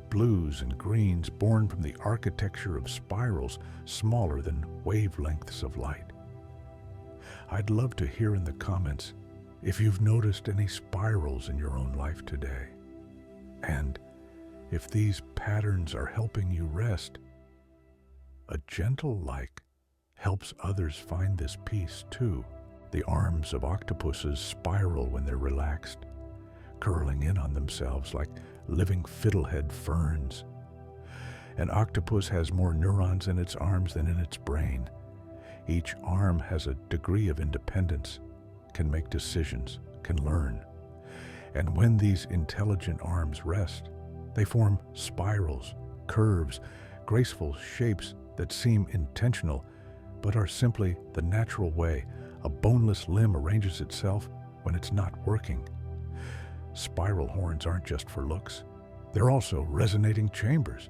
Blues and greens born from the architecture of spirals smaller than wavelengths of light. I'd love to hear in the comments if you've noticed any spirals in your own life today, and if these patterns are helping you rest. A gentle like helps others find this peace too. The arms of octopuses spiral when they're relaxed, curling in on themselves like living fiddlehead ferns. An octopus has more neurons in its arms than in its brain. Each arm has a degree of independence, can make decisions, can learn. And when these intelligent arms rest, they form spirals, curves, graceful shapes that seem intentional, but are simply the natural way a boneless limb arranges itself when it's not working. Spiral horns aren't just for looks. They're also resonating chambers.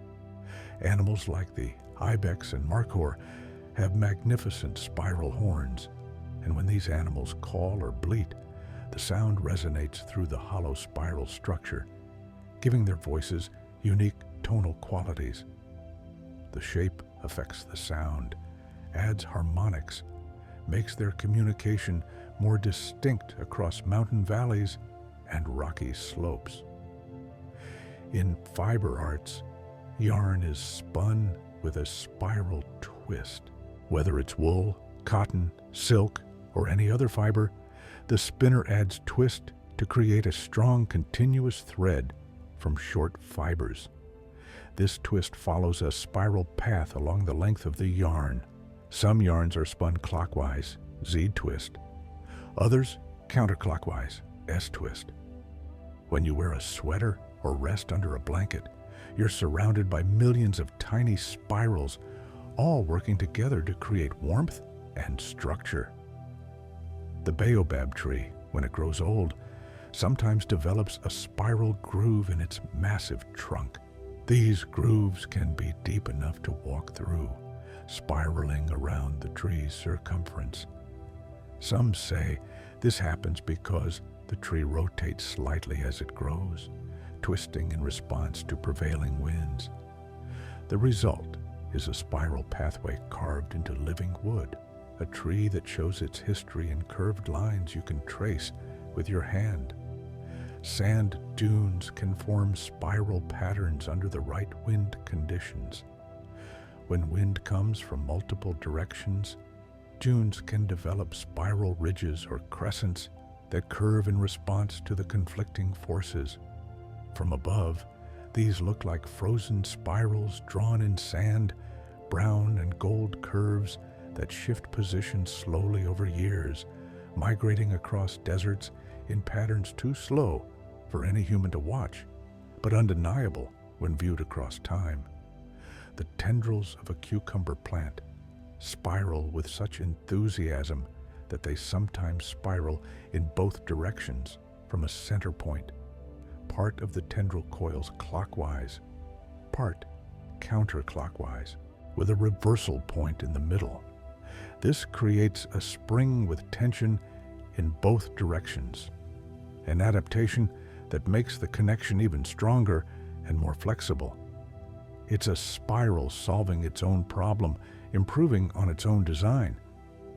Animals like the ibex and markhor have magnificent spiral horns, and when these animals call or bleat, the sound resonates through the hollow spiral structure, giving their voices unique tonal qualities. The shape affects the sound, adds harmonics, makes their communication more distinct across mountain valleys and rocky slopes. In fiber arts, yarn is spun with a spiral twist. Whether it's wool, cotton, silk, or any other fiber, the spinner adds twist to create a strong continuous thread from short fibers. This twist follows a spiral path along the length of the yarn. Some yarns are spun clockwise, Z twist. Others counterclockwise, S twist. When you wear a sweater or rest under a blanket, you're surrounded by millions of tiny spirals, all working together to create warmth and structure. The baobab tree, when it grows old, sometimes develops a spiral groove in its massive trunk. These grooves can be deep enough to walk through, spiraling around the tree's circumference. Some say this happens because the tree rotates slightly as it grows, twisting in response to prevailing winds. The result is a spiral pathway carved into living wood, a tree that shows its history in curved lines you can trace with your hand. Sand dunes can form spiral patterns under the right wind conditions. When wind comes from multiple directions, dunes can develop spiral ridges or crescents that curve in response to the conflicting forces. From above, these look like frozen spirals drawn in sand, brown and gold curves that shift position slowly over years, migrating across deserts in patterns too slow for any human to watch, but undeniable when viewed across time. The tendrils of a cucumber plant spiral with such enthusiasm that they sometimes spiral in both directions from a center point, part of the tendril coils clockwise, part counterclockwise, with a reversal point in the middle. This creates a spring with tension in both directions, an adaptation that makes the connection even stronger and more flexible. It's a spiral solving its own problem, improving on its own design.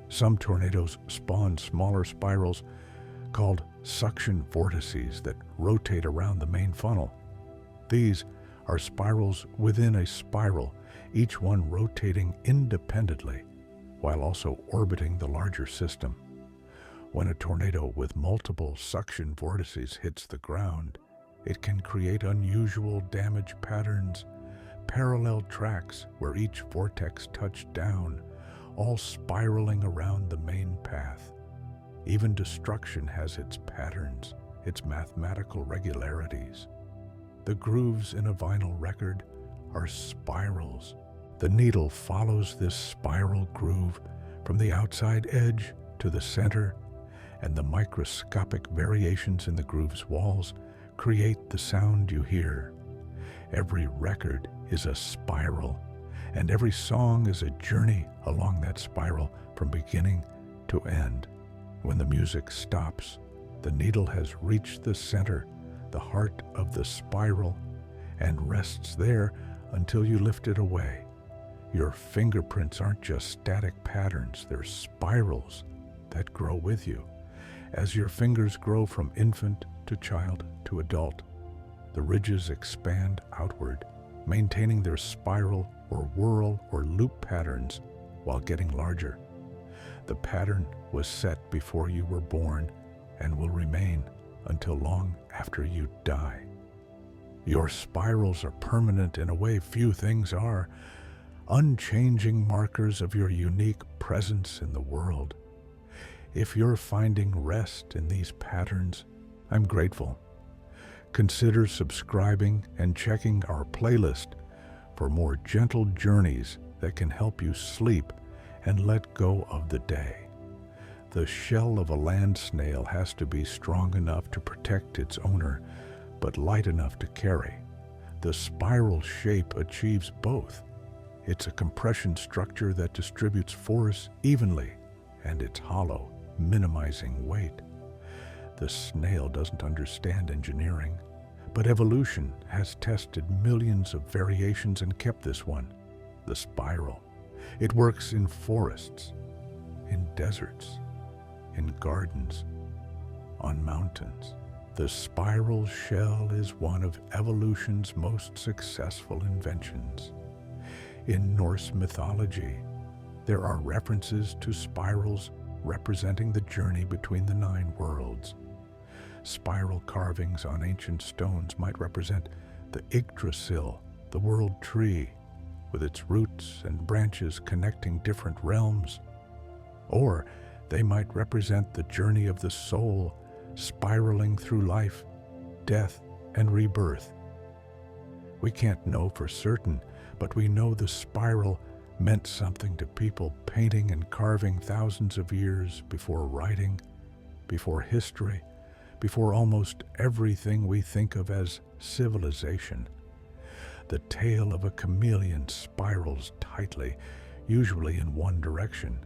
Some tornadoes spawn smaller spirals called suction vortices that rotate around the main funnel. These are spirals within a spiral, each one rotating independently while also orbiting the larger system. When a tornado with multiple suction vortices hits the ground, it can create unusual damage patterns, parallel tracks where each vortex touched down, all spiraling around the main path. Even destruction has its patterns, its mathematical regularities. The grooves in a vinyl record are spirals. The needle follows this spiral groove from the outside edge to the center, and the microscopic variations in the groove's walls create the sound you hear. Every record is a spiral, and every song is a journey along that spiral from beginning to end. When the music stops, the needle has reached the center, the heart of the spiral, and rests there until you lift it away. Your fingerprints aren't just static patterns, they're spirals that grow with you. As your fingers grow from infant to child to adult, the ridges expand outward, maintaining their spiral or whirl or loop patterns while getting larger. The pattern was set before you were born and will remain until long after you die. Your spirals are permanent in a way few things are, unchanging markers of your unique presence in the world. If you're finding rest in these patterns, I'm grateful. Consider subscribing and checking our playlist for more gentle journeys that can help you sleep and let go of the day. The shell of a land snail has to be strong enough to protect its owner, but light enough to carry. The spiral shape achieves both. It's a compression structure that distributes force evenly, and it's hollow, minimizing weight. The snail doesn't understand engineering, but evolution has tested millions of variations and kept this one, the spiral. It works in forests, in deserts, in gardens, on mountains. The spiral shell is one of evolution's most successful inventions. In Norse mythology, there are references to spirals representing the journey between the 9 worlds. Spiral carvings on ancient stones might represent the Yggdrasil, the world tree, with its roots and branches connecting different realms. Or they might represent the journey of the soul, spiraling through life, death, and rebirth. We can't know for certain, but we know the spiral meant something to people painting and carving thousands of years before writing, before history, before almost everything we think of as civilization. The tail of a chameleon spirals tightly, usually in one direction.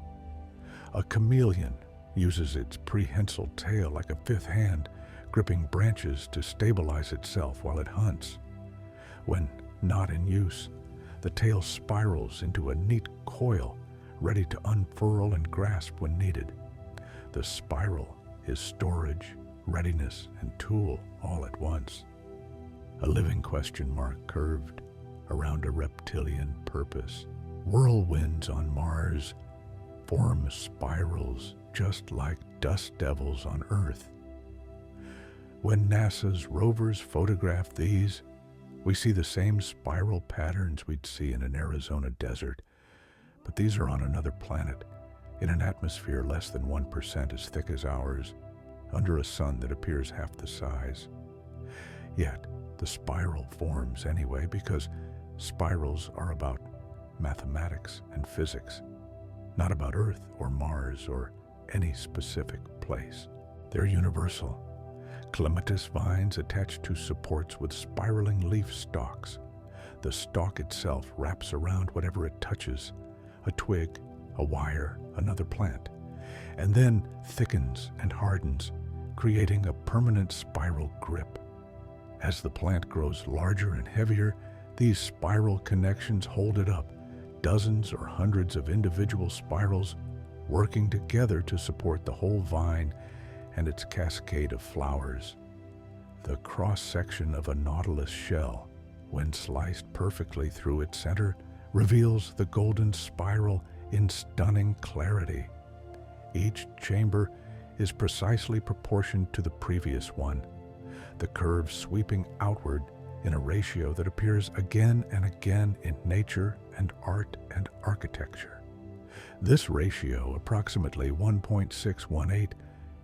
A chameleon uses its prehensile tail like a fifth hand, gripping branches to stabilize itself while it hunts. When not in use, the tail spirals into a neat coil, ready to unfurl and grasp when needed. The spiral is storage, readiness, and tool all at once. A living question mark curved around a reptilian purpose. Whirlwinds on Mars form spirals just like dust devils on Earth. When NASA's rovers photograph these, we see the same spiral patterns we'd see in an Arizona desert, but these are on another planet, in an atmosphere less than 1% as thick as ours, under a sun that appears half the size. Yet, the spiral forms anyway because spirals are about mathematics and physics, not about Earth or Mars or any specific place. They're universal. Clematis vines attached to supports with spiraling leaf stalks. The stalk itself wraps around whatever it touches, a twig, a wire, another plant, and then thickens and hardens, creating a permanent spiral grip. As the plant grows larger and heavier, these spiral connections hold it up, dozens or hundreds of individual spirals working together to support the whole vine and its cascade of flowers. The cross-section of a nautilus shell, when sliced perfectly through its center, reveals the golden spiral in stunning clarity. Each chamber is precisely proportioned to the previous one, the curve sweeping outward in a ratio that appears again and again in nature and art and architecture. This ratio, approximately 1.618,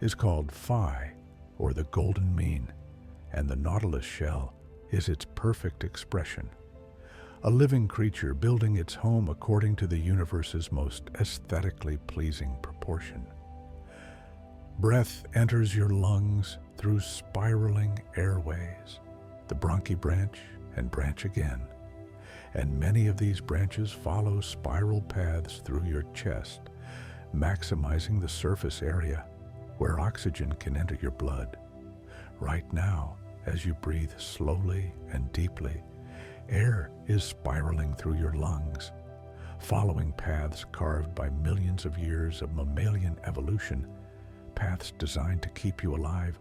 is called phi, or the golden mean, and the nautilus shell is its perfect expression. A living creature building its home according to the universe's most aesthetically pleasing proportion. Breath enters your lungs through spiraling airways, the bronchi branch and branch again, and many of these branches follow spiral paths through your chest, maximizing the surface area where oxygen can enter your blood. Right now, as you breathe slowly and deeply, air is spiraling through your lungs, following paths carved by millions of years of mammalian evolution, paths designed to keep you alive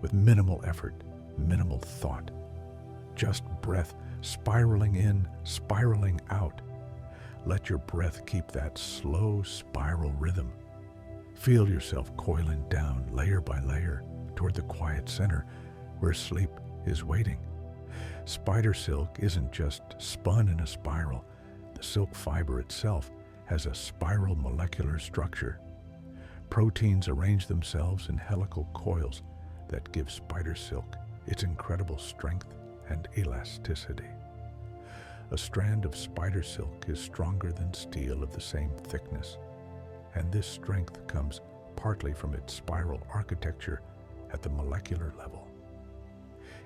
with minimal effort, minimal thought. Just breath spiraling in, spiraling out. Let your breath keep that slow spiral rhythm. Feel yourself coiling down layer by layer toward the quiet center where sleep is waiting. Spider silk isn't just spun in a spiral. The silk fiber itself has a spiral molecular structure. Proteins arrange themselves in helical coils that give spider silk its incredible strength and elasticity. A strand of spider silk is stronger than steel of the same thickness, and this strength comes partly from its spiral architecture at the molecular level.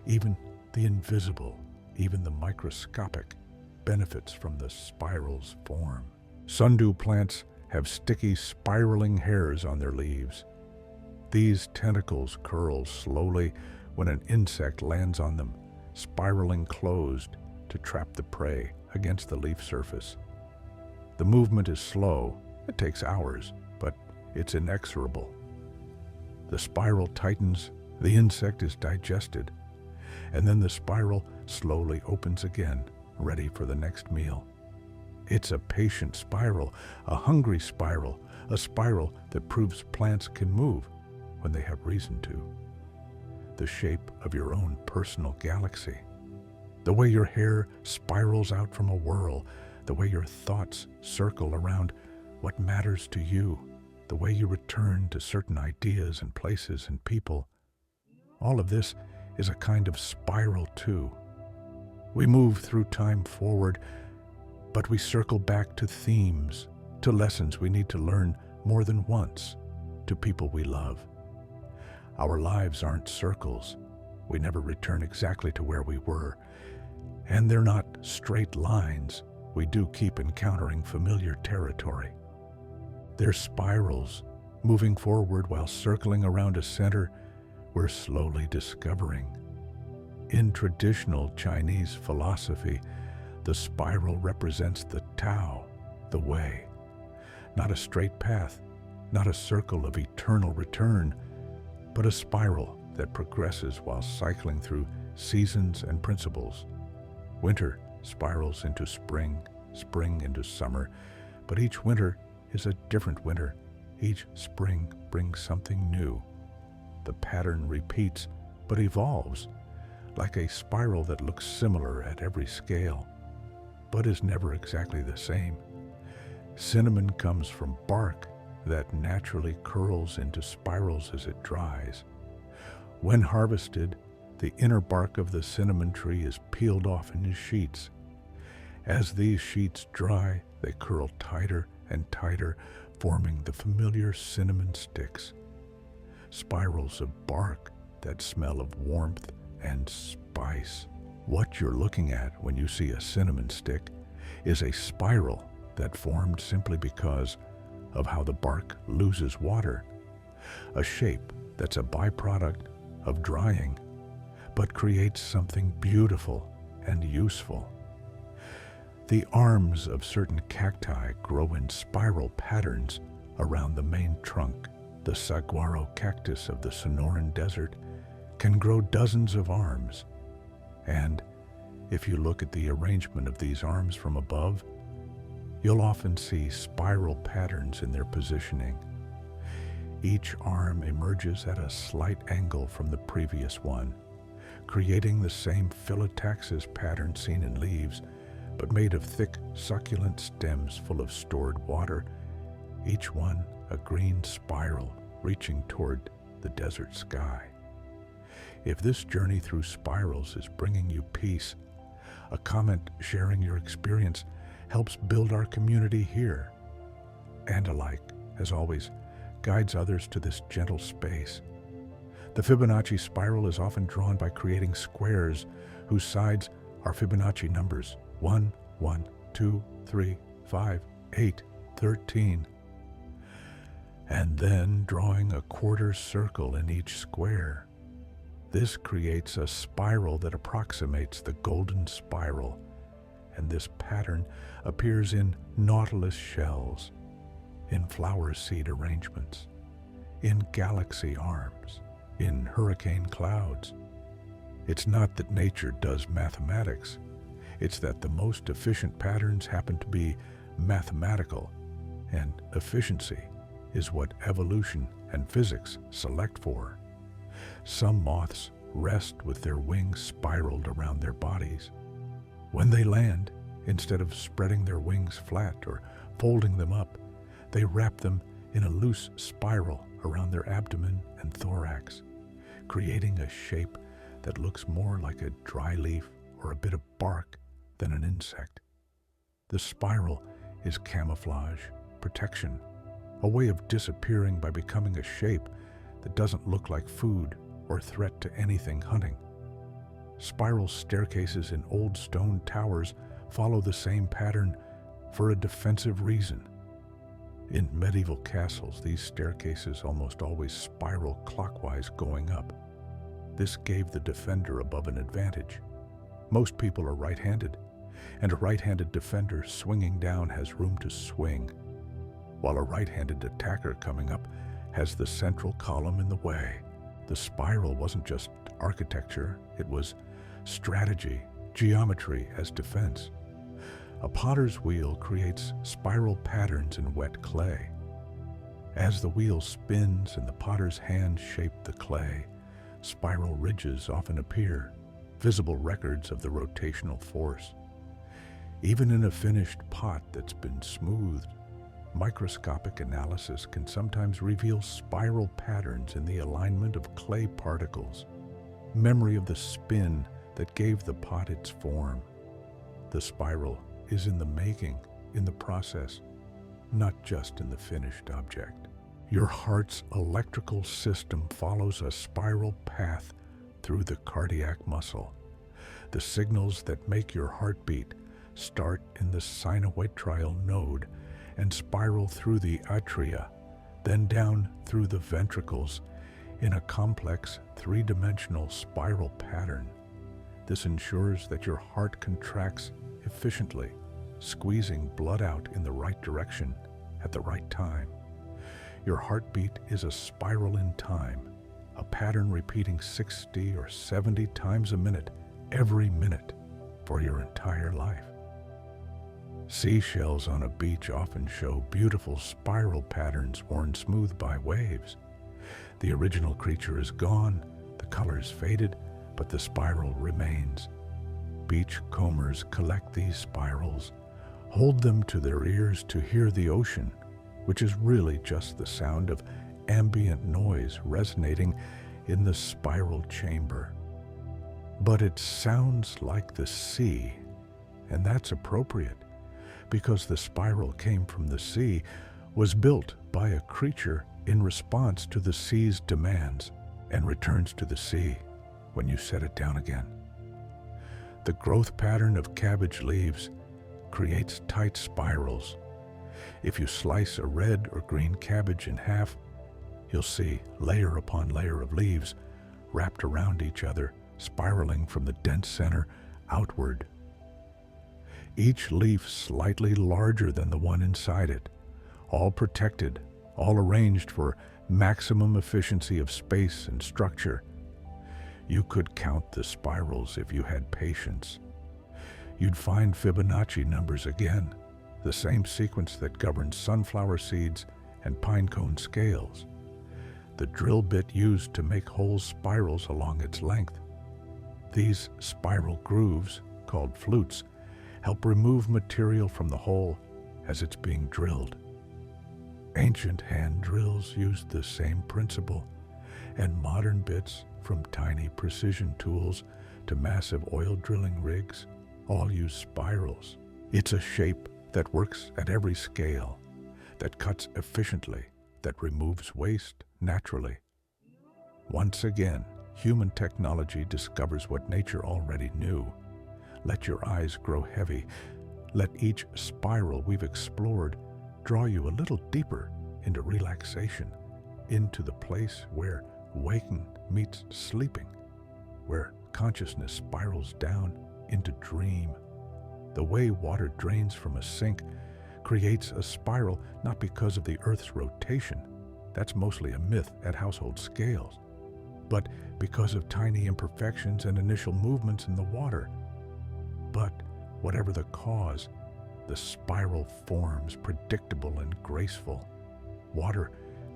Even the invisible, even the microscopic, benefits from the spiral's form. Sundew plants have sticky, spiraling hairs on their leaves. These tentacles curl slowly when an insect lands on them, spiraling closed to trap the prey against the leaf surface. The movement is slow. It takes hours, but it's inexorable. The spiral tightens, the insect is digested, and then the spiral slowly opens again, ready for the next meal. It's a patient spiral, a hungry spiral, a spiral that proves plants can move when they have reason to. The shape of your own personal galaxy. The way your hair spirals out from a whirl, the way your thoughts circle around what matters to you, the way you return to certain ideas and places and people. All of this is a kind of spiral too. We move through time forward, but we circle back to themes, to lessons we need to learn more than once, to people we love. Our lives aren't circles. We never return exactly to where we were. And they're not straight lines. We do keep encountering familiar territory. They're spirals, moving forward while circling around a center we're slowly discovering. In traditional Chinese philosophy, the spiral represents the Tao, the way. Not a straight path, not a circle of eternal return, but a spiral that progresses while cycling through seasons and principles. Winter spirals into spring, spring into summer, but each winter is a different winter. Each spring brings something new. The pattern repeats, but evolves, like a spiral that looks similar at every scale, but is never exactly the same. Cinnamon comes from bark that naturally curls into spirals as it dries. When harvested, the inner bark of the cinnamon tree is peeled off into sheets. As these sheets dry, they curl tighter and tighter, forming the familiar cinnamon sticks. Spirals of bark that smell of warmth and spice. What you're looking at when you see a cinnamon stick is a spiral that formed simply because of how the bark loses water. A shape that's a byproduct of drying, but creates something beautiful and useful. The arms of certain cacti grow in spiral patterns around the main trunk. The saguaro cactus of the Sonoran Desert can grow dozens of arms, and if you look at the arrangement of these arms from above, you'll often see spiral patterns in their positioning. Each arm emerges at a slight angle from the previous one, creating the same phyllotaxis pattern seen in leaves, but made of thick, succulent stems full of stored water, each one a green spiral reaching toward the desert sky. If this journey through spirals is bringing you peace, a comment sharing your experience helps build our community here, and alike, as always, guides others to this gentle space. The Fibonacci spiral is often drawn by creating squares whose sides are Fibonacci numbers 1, 1, 2, 3, 5, 8, 13, and then drawing a quarter circle in each square. This creates a spiral that approximates the golden spiral, and this pattern appears in nautilus shells, in flower seed arrangements, in galaxy arms, in hurricane clouds. It's not that nature does mathematics, it's that the most efficient patterns happen to be mathematical, and efficiency is what evolution and physics select for. Some moths rest with their wings spiraled around their bodies. When they land, instead of spreading their wings flat or folding them up, they wrap them in a loose spiral around their abdomen and thorax, creating a shape that looks more like a dry leaf or a bit of bark than an insect. The spiral is camouflage, protection, a way of disappearing by becoming a shape that doesn't look like food or threat to anything hunting. Spiral staircases in old stone towers follow the same pattern for a defensive reason. In medieval castles, these staircases almost always spiral clockwise going up. This gave the defender above an advantage. Most people are right-handed, and a right-handed defender swinging down has room to swing, while a right-handed attacker coming up has the central column in the way. The spiral wasn't just architecture, it was strategy, geometry as defense. A potter's wheel creates spiral patterns in wet clay. As the wheel spins and the potter's hands shape the clay, spiral ridges often appear, visible records of the rotational force. Even in a finished pot that's been smoothed, microscopic analysis can sometimes reveal spiral patterns in the alignment of clay particles, memory of the spin that gave the pot its form. The spiral is in the making, in the process, not just in the finished object. Your heart's electrical system follows a spiral path through the cardiac muscle. The signals that make your heart beat start in the sinoatrial node and spiral through the atria, then down through the ventricles in a complex three-dimensional spiral pattern. This ensures that your heart contracts efficiently, squeezing blood out in the right direction at the right time. Your heartbeat is a spiral in time, a pattern repeating 60 or 70 times a minute, every minute, for your entire life. Seashells on a beach often show beautiful spiral patterns worn smooth by waves. The original creature is gone, the colors faded, but the spiral remains. Beach combers collect these spirals, hold them to their ears to hear the ocean, which is really just the sound of ambient noise resonating in the spiral chamber. But it sounds like the sea, and that's appropriate, because the spiral came from the sea, was built by a creature in response to the sea's demands, and returns to the sea when you set it down again. The growth pattern of cabbage leaves creates tight spirals. If you slice a red or green cabbage in half, you'll see layer upon layer of leaves wrapped around each other, spiraling from the dense center outward. Each leaf slightly larger than the one inside it, all protected, all arranged for maximum efficiency of space and structure. You could count the spirals if you had patience. You'd find Fibonacci numbers again, the same sequence that governs sunflower seeds and pinecone scales, the drill bit used to make whole spirals along its length. These spiral grooves, called flutes, help remove material from the hole as it's being drilled. Ancient hand drills used the same principle, and modern bits, from tiny precision tools to massive oil drilling rigs, all use spirals. It's a shape that works at every scale, that cuts efficiently, that removes waste naturally. Once again, human technology discovers what nature already knew. Let your eyes grow heavy. Let each spiral we've explored draw you a little deeper into relaxation, into the place where waking meets sleeping, where consciousness spirals down into dream. The way water drains from a sink creates a spiral not because of the Earth's rotation, that's mostly a myth at household scales, but because of tiny imperfections and initial movements in the water. But whatever the cause, the spiral forms predictable and graceful, water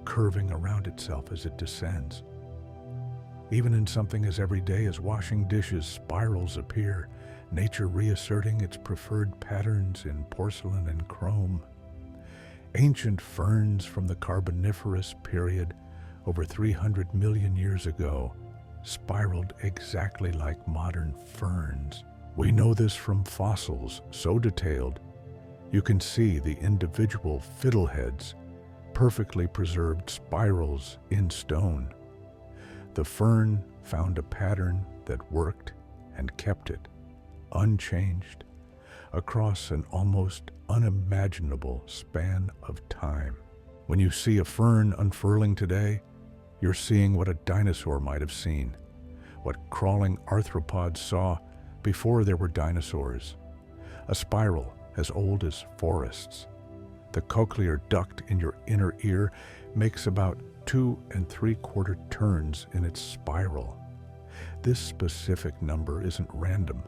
curving around itself as it descends. Even in something as everyday as washing dishes, spirals appear, nature reasserting its preferred patterns in porcelain and chrome. Ancient ferns from the Carboniferous period, over 300 million years ago, spiraled exactly like modern ferns. We know this from fossils so detailed, you can see the individual fiddleheads, perfectly preserved spirals in stone. The fern found a pattern that worked and kept it, unchanged, across an almost unimaginable span of time. When you see a fern unfurling today, you're seeing what a dinosaur might have seen, what crawling arthropods saw before there were dinosaurs. A spiral as old as forests. The cochlear duct in your inner ear makes about 2 3/4 turns in its spiral. This specific number isn't random.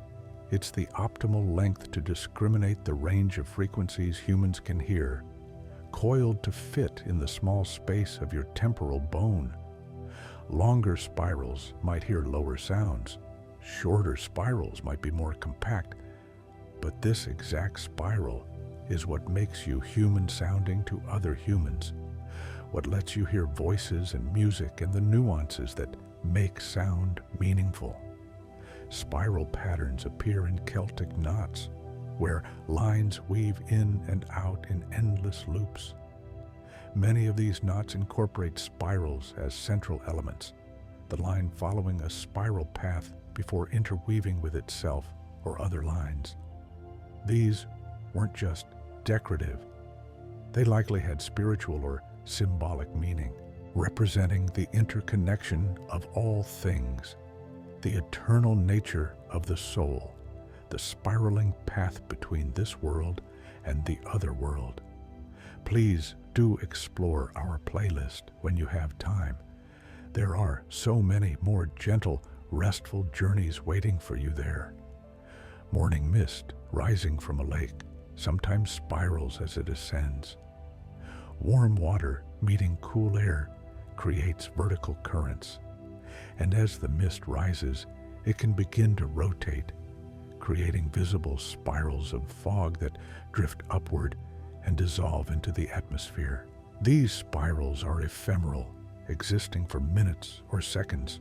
It's the optimal length to discriminate the range of frequencies humans can hear, coiled to fit in the small space of your temporal bone. Longer spirals might hear lower sounds. Shorter spirals might be more compact. But this exact spiral is what makes you human-sounding to other humans, what lets you hear voices and music and the nuances that make sound meaningful. Spiral patterns appear in Celtic knots, where lines weave in and out in endless loops. Many of these knots incorporate spirals as central elements, the line following a spiral path before interweaving with itself or other lines. These weren't just decorative. They likely had spiritual or symbolic meaning, representing the interconnection of all things, the eternal nature of the soul, the spiraling path between this world and the other world. Please do explore our playlist when you have time. There are so many more gentle, restful journeys waiting for you there. Morning mist rising from a lake sometimes spirals as it ascends. Warm water meeting cool air creates vertical currents, and as the mist rises, it can begin to rotate, creating visible spirals of fog that drift upward and dissolve into the atmosphere. These spirals are ephemeral, existing for minutes or seconds,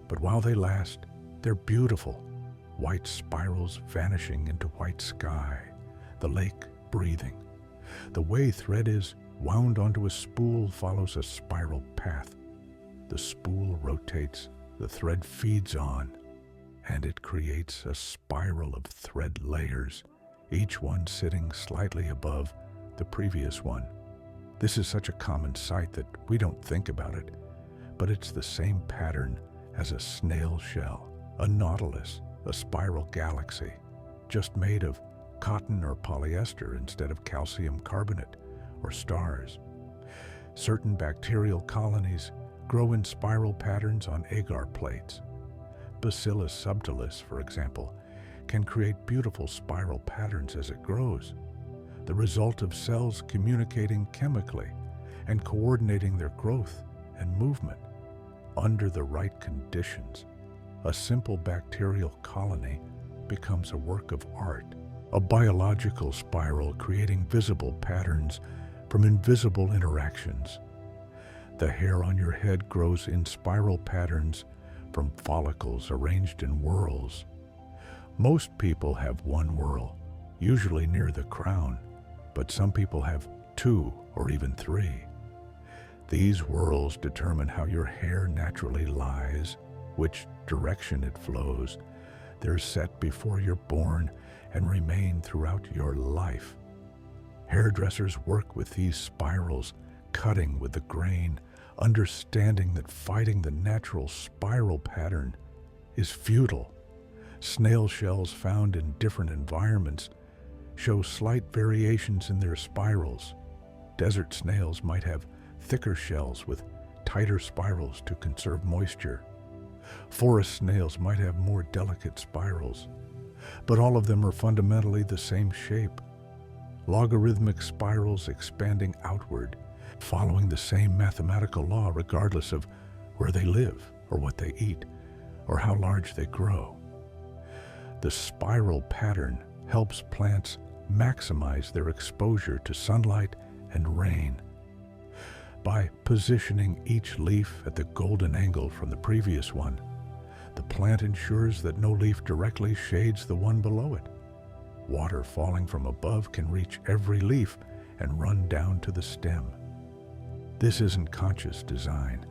but while they last, they're beautiful. White spirals vanishing into white sky, the lake breathing. The way thread is wound onto a spool follows a spiral path. The spool rotates, the thread feeds on, and it creates a spiral of thread layers, each one sitting slightly above the previous one. This is such a common sight that we don't think about it, but it's the same pattern as a snail shell, a nautilus, a spiral galaxy, just made of cotton or polyester instead of calcium carbonate or stars. Certain bacterial colonies grow in spiral patterns on agar plates. Bacillus subtilis, for example, can create beautiful spiral patterns as it grows, the result of cells communicating chemically and coordinating their growth and movement. Under the right conditions, a simple bacterial colony becomes a work of art, a biological spiral creating visible patterns from invisible interactions. The hair on your head grows in spiral patterns from follicles arranged in whorls. Most people have one whorl, usually near the crown, but some people have 2 or even 3. These whorls determine how your hair naturally lies, which direction it flows. They're set before you're born and remain throughout your life. Hairdressers work with these spirals, cutting with the grain, understanding that fighting the natural spiral pattern is futile. Snail shells found in different environments show slight variations in their spirals. Desert snails might have thicker shells with tighter spirals to conserve moisture. Forest snails might have more delicate spirals, but all of them are fundamentally the same shape. Logarithmic spirals expanding outward, following the same mathematical law regardless of where they live or what they eat or how large they grow. The spiral pattern helps plants maximize their exposure to sunlight and rain. By positioning each leaf at the golden angle from the previous one, the plant ensures that no leaf directly shades the one below it. Water falling from above can reach every leaf and run down to the stem. This isn't conscious design.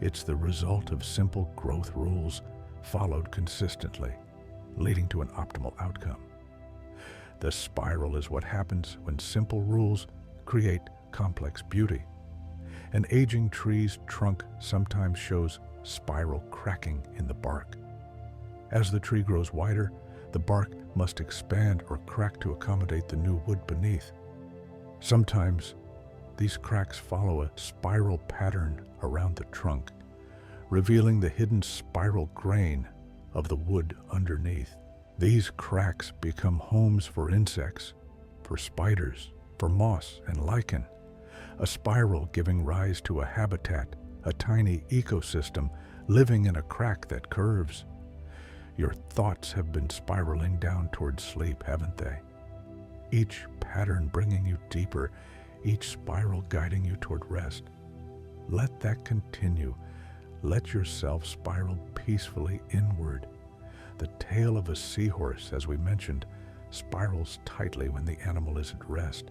It's the result of simple growth rules followed consistently, leading to an optimal outcome. The spiral is what happens when simple rules create complex beauty. An aging tree's trunk sometimes shows spiral cracking in the bark. As the tree grows wider, the bark must expand or crack to accommodate the new wood beneath. Sometimes these cracks follow a spiral pattern around the trunk, revealing the hidden spiral grain of the wood underneath. These cracks become homes for insects, for spiders, for moss and lichen, a spiral giving rise to a habitat, a tiny ecosystem living in a crack that curves. Your thoughts have been spiraling down toward sleep, haven't they? Each pattern bringing you deeper, each spiral guiding you toward rest. Let that continue. Let yourself spiral peacefully inward. The tail of a seahorse, as we mentioned, spirals tightly when the animal is at rest.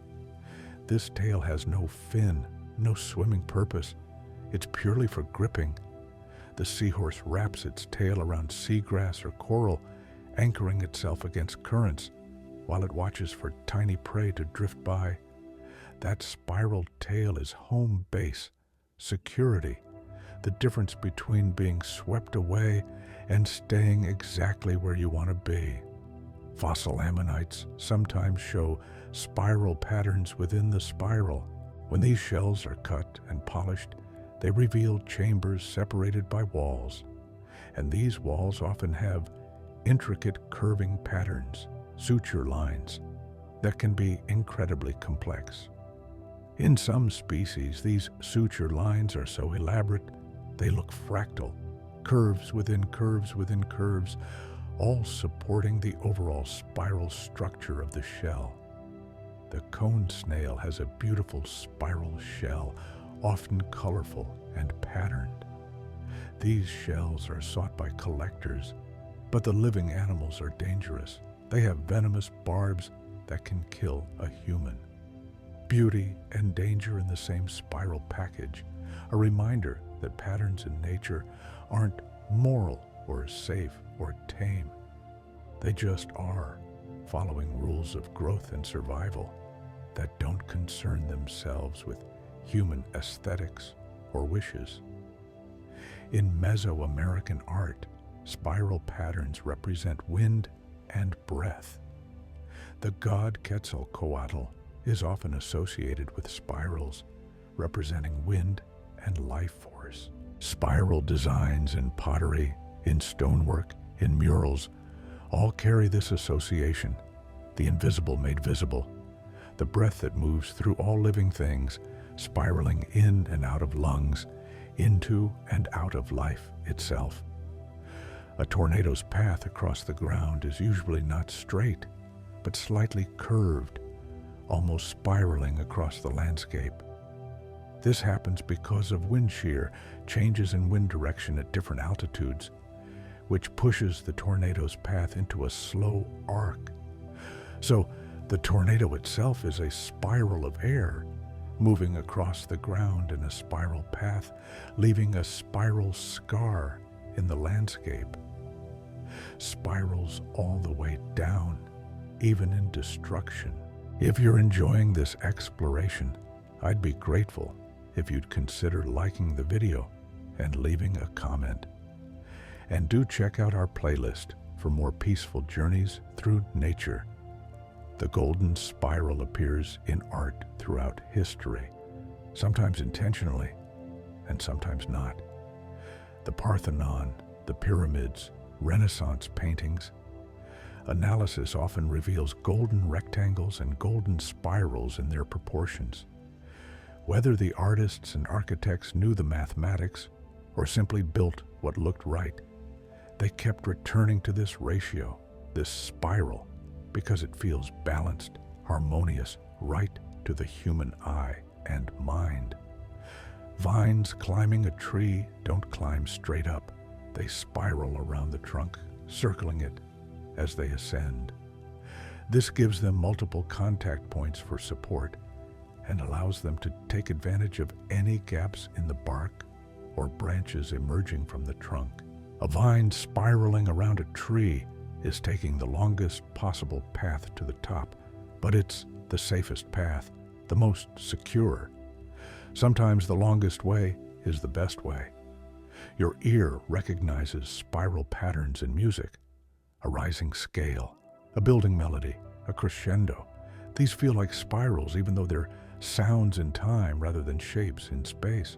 This tail has no fin, no swimming purpose. It's purely for gripping. The seahorse wraps its tail around seagrass or coral, anchoring itself against currents, while it watches for tiny prey to drift by. That spiraled tail is home base, security, the difference between being swept away and staying exactly where you want to be. Fossil ammonites sometimes show spiral patterns within the spiral. When these shells are cut and polished, they reveal chambers separated by walls, and these walls often have intricate curving patterns, suture lines, that can be incredibly complex. In some species, these suture lines are so elaborate they look fractal, curves within curves within curves, all supporting the overall spiral structure of the shell. The cone snail has a beautiful spiral shell, often colorful and patterned. These shells are sought by collectors, but the living animals are dangerous. They have venomous barbs that can kill a human. Beauty and danger in the same spiral package, a reminder that patterns in nature aren't moral or safe or tame. They just are, following rules of growth and survival that don't concern themselves with human aesthetics or wishes. In Mesoamerican art, spiral patterns represent wind and breath. The god Quetzalcoatl is often associated with spirals, representing wind and life force. Spiral designs in pottery, in stonework, in murals, all carry this association, the invisible made visible, the breath that moves through all living things, spiraling in and out of lungs, into and out of life itself. A tornado's path across the ground is usually not straight, but slightly curved, almost spiraling across the landscape. This happens because of wind shear, changes in wind direction at different altitudes, which pushes the tornado's path into a slow arc. So the tornado itself is a spiral of air, moving across the ground in a spiral path, leaving a spiral scar in the landscape. Spirals all the way down, even in destruction. If you're enjoying this exploration, I'd be grateful if you'd consider liking the video and leaving a comment. And do check out our playlist for more peaceful journeys through nature. The golden spiral appears in art throughout history, sometimes intentionally and sometimes not. The Parthenon, the pyramids, Renaissance paintings. Analysis often reveals golden rectangles and golden spirals in their proportions. Whether the artists and architects knew the mathematics or simply built what looked right, they kept returning to this ratio, this spiral, because it feels balanced, harmonious, right to the human eye and mind. Vines climbing a tree don't climb straight up. They spiral around the trunk, circling it as they ascend. This gives them multiple contact points for support and allows them to take advantage of any gaps in the bark or branches emerging from the trunk. A vine spiraling around a tree is taking the longest possible path to the top, but it's the safest path, the most secure. Sometimes the longest way is the best way. Your ear recognizes spiral patterns in music, a rising scale, a building melody, a crescendo. These feel like spirals even though they're sounds in time rather than shapes in space.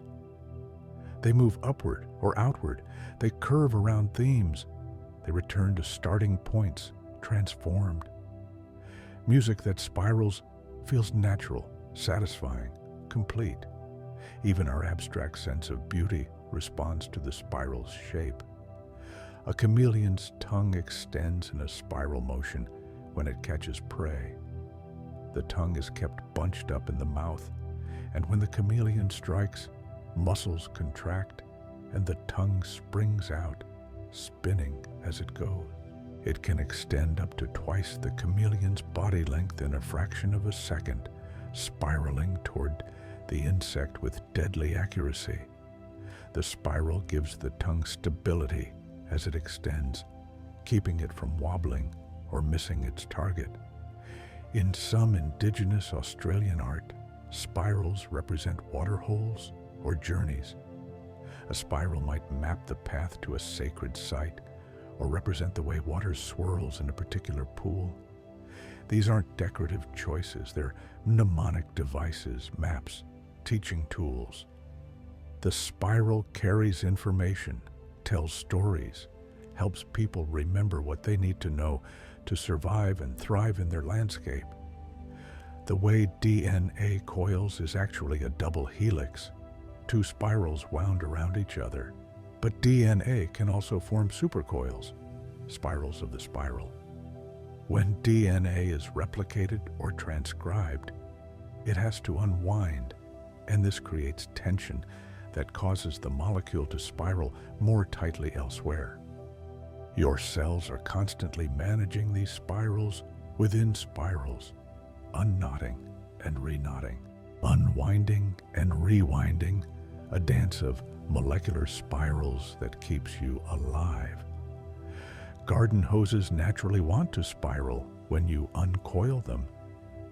They move upward or outward. They curve around themes. They return to starting points, transformed. Music that spirals feels natural, satisfying, complete. Even our abstract sense of beauty responds to the spiral's shape. A chameleon's tongue extends in a spiral motion when it catches prey. The tongue is kept bunched up in the mouth, and when the chameleon strikes, muscles contract and the tongue springs out, spinning as it goes. It can extend up to twice the chameleon's body length in a fraction of a second, spiraling toward the insect with deadly accuracy. The spiral gives the tongue stability as it extends, keeping it from wobbling or missing its target. In some indigenous Australian art, spirals represent waterholes or journeys. A spiral might map the path to a sacred site or represent the way water swirls in a particular pool. These aren't decorative choices, they're mnemonic devices, maps, teaching tools. The spiral carries information, tells stories, helps people remember what they need to know to survive and thrive in their landscape. The way DNA coils is actually a double helix, two spirals wound around each other. But DNA can also form supercoils, spirals of the spiral. When DNA is replicated or transcribed, it has to unwind, and this creates tension that causes the molecule to spiral more tightly elsewhere. Your cells are constantly managing these spirals within spirals, unknotting and reknotting, unwinding and rewinding, a dance of molecular spirals that keeps you alive. Garden hoses naturally want to spiral when you uncoil them.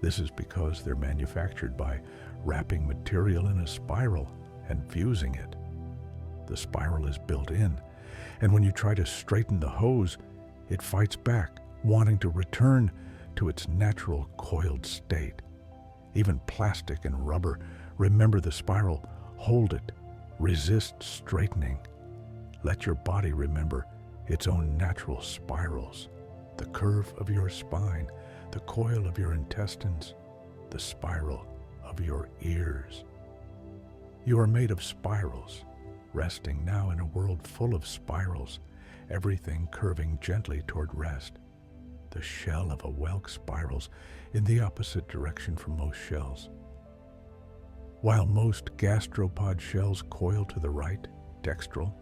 This is because they're manufactured by wrapping material in a spiral and fusing it. The spiral is built in, and when you try to straighten the hose, it fights back, wanting to return to its natural coiled state. Even plastic and rubber remember the spiral, hold it, resist straightening. Let your body remember its own natural spirals, the curve of your spine, the coil of your intestines, the spiral of your ears. You are made of spirals, resting now in a world full of spirals, everything curving gently toward rest. The shell of a whelk spirals in the opposite direction from most shells. While most gastropod shells coil to the right, dextral,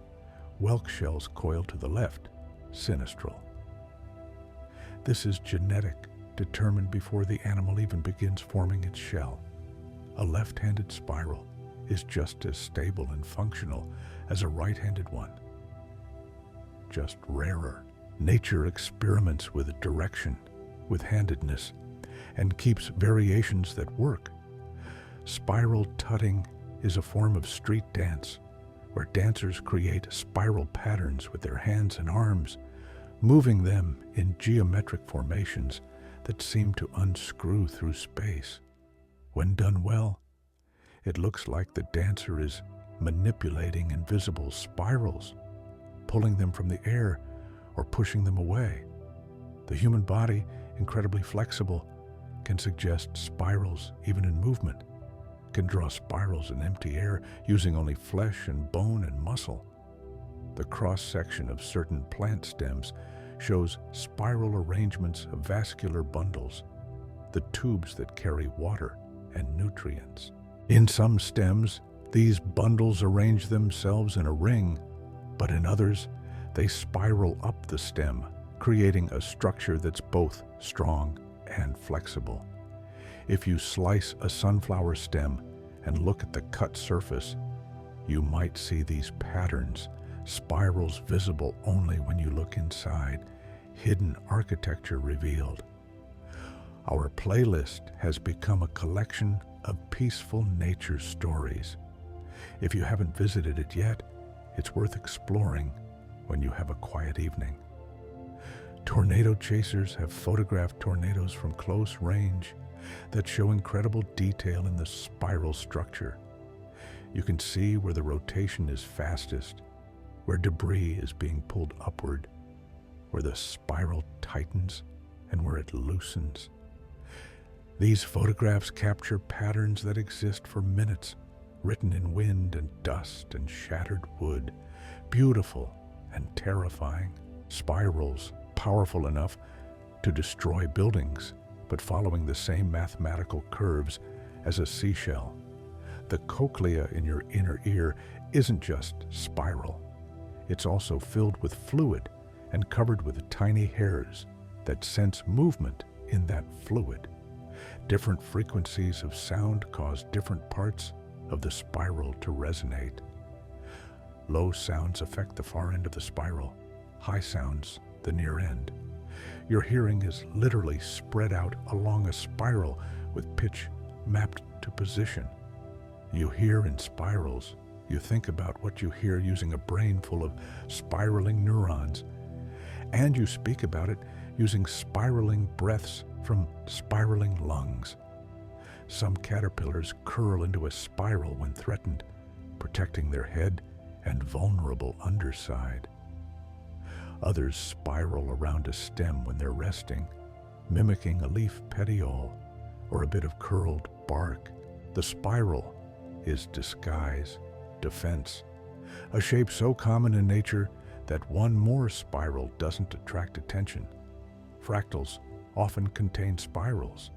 whelk shells coil to the left, sinistral. This is genetic, determined before the animal even begins forming its shell. A left-handed spiral is just as stable and functional as a right-handed one, just rarer. Nature experiments with direction, with handedness, and keeps variations that work. Spiral tutting is a form of street dance, where dancers create spiral patterns with their hands and arms, moving them in geometric formations that seem to unscrew through space. When done well, it looks like the dancer is manipulating invisible spirals, pulling them from the air or pushing them away. The human body, incredibly flexible, can suggest spirals even in movement, can draw spirals in empty air using only flesh and bone and muscle. The cross-section of certain plant stems shows spiral arrangements of vascular bundles, the tubes that carry water and nutrients. In some stems, these bundles arrange themselves in a ring, but in others, they spiral up the stem, creating a structure that's both strong and flexible. If you slice a sunflower stem and look at the cut surface, you might see these patterns, spirals visible only when you look inside, hidden architecture revealed. Our playlist has become a collection of peaceful nature stories. If you haven't visited it yet, it's worth exploring when you have a quiet evening. Tornado chasers have photographed tornadoes from close range that show incredible detail in the spiral structure. You can see where the rotation is fastest, where debris is being pulled upward, where the spiral tightens, and where it loosens. These photographs capture patterns that exist for minutes, written in wind and dust and shattered wood, beautiful and terrifying. Spirals powerful enough to destroy buildings, but following the same mathematical curves as a seashell. The cochlea in your inner ear isn't just spiral. It's also filled with fluid and covered with tiny hairs that sense movement in that fluid. Different frequencies of sound cause different parts of the spiral to resonate. Low sounds affect the far end of the spiral, high sounds the near end. Your hearing is literally spread out along a spiral with pitch mapped to position. You hear in spirals. You think about what you hear using a brain full of spiraling neurons. And you speak about it using spiraling breaths from spiraling lungs. Some caterpillars curl into a spiral when threatened, protecting their head and vulnerable underside. Others spiral around a stem when they're resting, mimicking a leaf petiole or a bit of curled bark. The spiral is disguise, defense, a shape so common in nature that one more spiral doesn't attract attention. Fractals often contain spirals.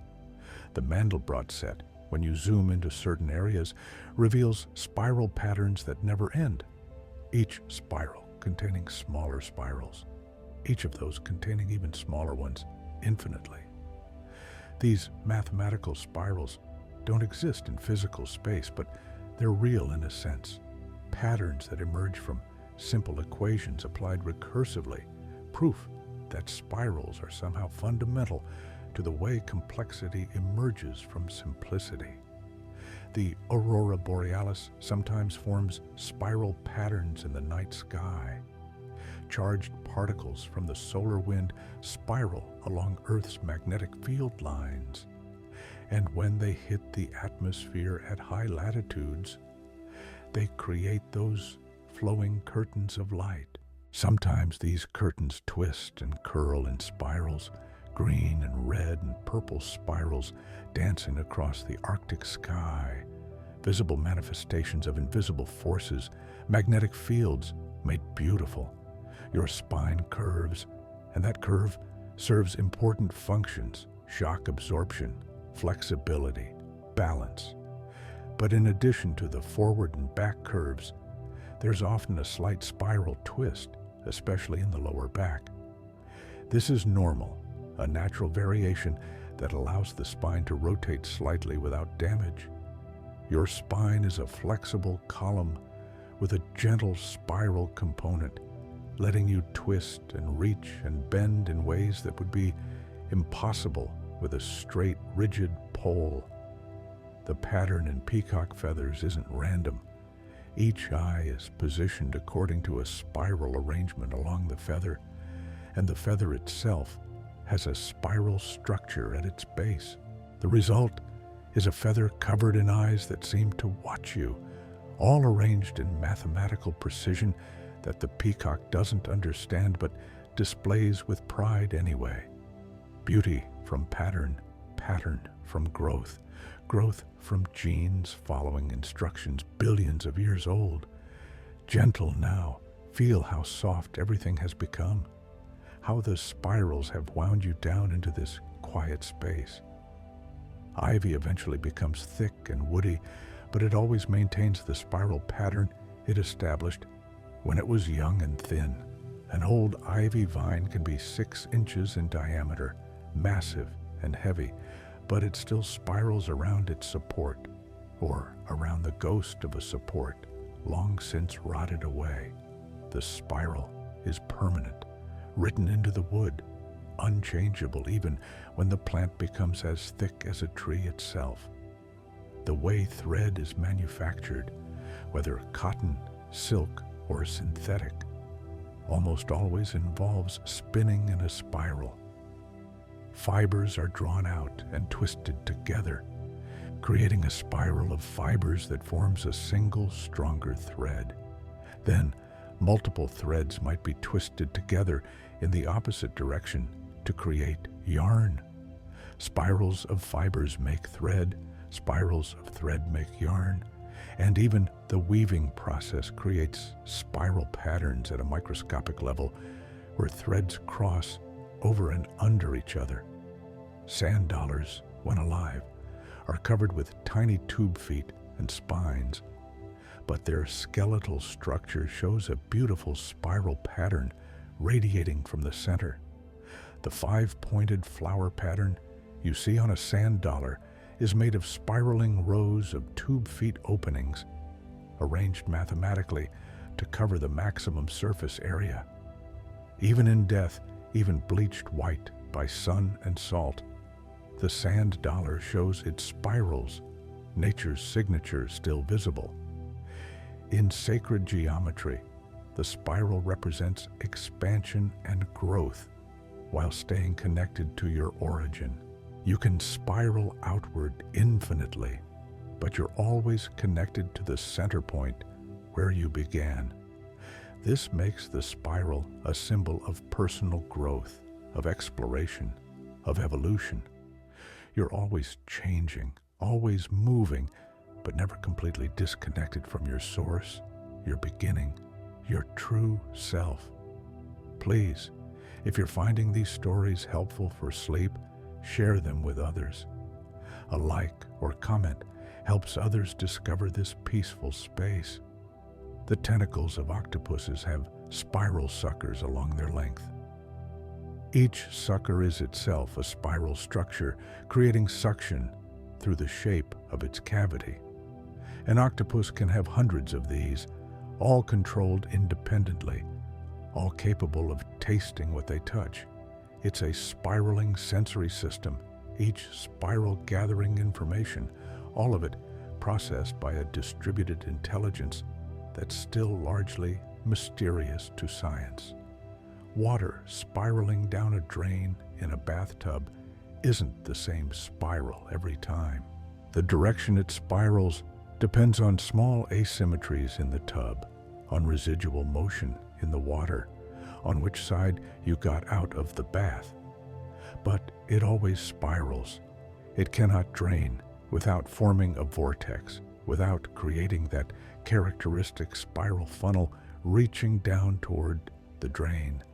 The Mandelbrot set, when you zoom into certain areas, reveals spiral patterns that never end, each spiral containing smaller spirals, each of those containing even smaller ones, infinitely. These mathematical spirals don't exist in physical space, but they're real in a sense, patterns that emerge from simple equations applied recursively, proof that spirals are somehow fundamental to the way complexity emerges from simplicity. The aurora borealis sometimes forms spiral patterns in the night sky. Charged particles from the solar wind spiral along Earth's magnetic field lines. And when they hit the atmosphere at high latitudes, they create those flowing curtains of light. Sometimes these curtains twist and curl in spirals, green and red and purple spirals dancing across the Arctic sky, visible manifestations of invisible forces, magnetic fields made beautiful. Your spine curves, and that curve serves important functions: shock absorption, flexibility, balance. But in addition to the forward and back curves, there's often a slight spiral twist, especially in the lower back. This is normal, a natural variation that allows the spine to rotate slightly without damage. Your spine is a flexible column with a gentle spiral component, letting you twist and reach and bend in ways that would be impossible with a straight, rigid pole. The pattern in peacock feathers isn't random. Each eye is positioned according to a spiral arrangement along the feather, and the feather itself has a spiral structure at its base. The result is a feather covered in eyes that seem to watch you, all arranged in mathematical precision that the peacock doesn't understand but displays with pride anyway. Beauty from pattern, pattern from growth, growth from genes following instructions billions of years old. Gentle now, feel how soft everything has become, how the spirals have wound you down into this quiet space. Ivy eventually becomes thick and woody, but it always maintains the spiral pattern it established when it was young and thin. An old ivy vine can be 6 inches in diameter, massive and heavy, but it still spirals around its support, or around the ghost of a support long since rotted away. The spiral is permanent, written into the wood, unchangeable even when the plant becomes as thick as a tree itself. The way thread is manufactured, whether cotton, silk, or synthetic, almost always involves spinning in a spiral. Fibers are drawn out and twisted together, creating a spiral of fibers that forms a single, stronger thread. Then, multiple threads might be twisted together in the opposite direction to create yarn. Spirals of fibers make thread, spirals of thread make yarn, and even the weaving process creates spiral patterns at a microscopic level where threads cross over and under each other. Sand dollars, when alive, are covered with tiny tube feet and spines, but their skeletal structure shows a beautiful spiral pattern radiating from the center. The five-pointed flower pattern you see on a sand dollar is made of spiraling rows of tube feet openings, arranged mathematically to cover the maximum surface area. Even in death, even bleached white by sun and salt, the sand dollar shows its spirals, nature's signature still visible. In sacred geometry, the spiral represents expansion and growth while staying connected to your origin. You can spiral outward infinitely, but you're always connected to the center point where you began. This makes the spiral a symbol of personal growth, of exploration, of evolution. You're always changing, always moving, but never completely disconnected from your source, your beginning, your true self. Please, if you're finding these stories helpful for sleep, share them with others. A like or comment helps others discover this peaceful space. The tentacles of octopuses have spiral suckers along their length. Each sucker is itself a spiral structure, creating suction through the shape of its cavity. An octopus can have hundreds of these, all controlled independently, all capable of tasting what they touch. It's a spiraling sensory system, each spiral gathering information, all of it processed by a distributed intelligence that's still largely mysterious to science. Water spiraling down a drain in a bathtub isn't the same spiral every time. The direction it spirals depends on small asymmetries in the tub, on residual motion in the water, on which side you got out of the bath. But it always spirals. It cannot drain without forming a vortex, without creating that characteristic spiral funnel reaching down toward the drain.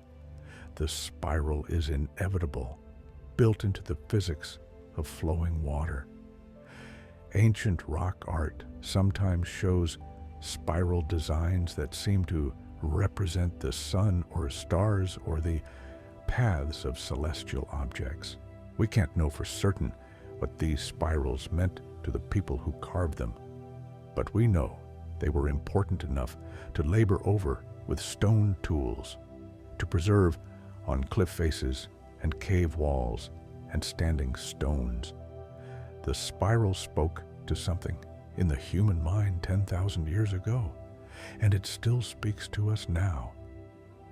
The spiral is inevitable, built into the physics of flowing water. Ancient rock art sometimes shows spiral designs that seem to represent the sun or stars or the paths of celestial objects. We can't know for certain what these spirals meant to the people who carved them, but we know they were important enough to labor over with stone tools, to preserve on cliff faces and cave walls and standing stones. The spiral spoke to something in the human mind 10,000 years ago, and it still speaks to us now.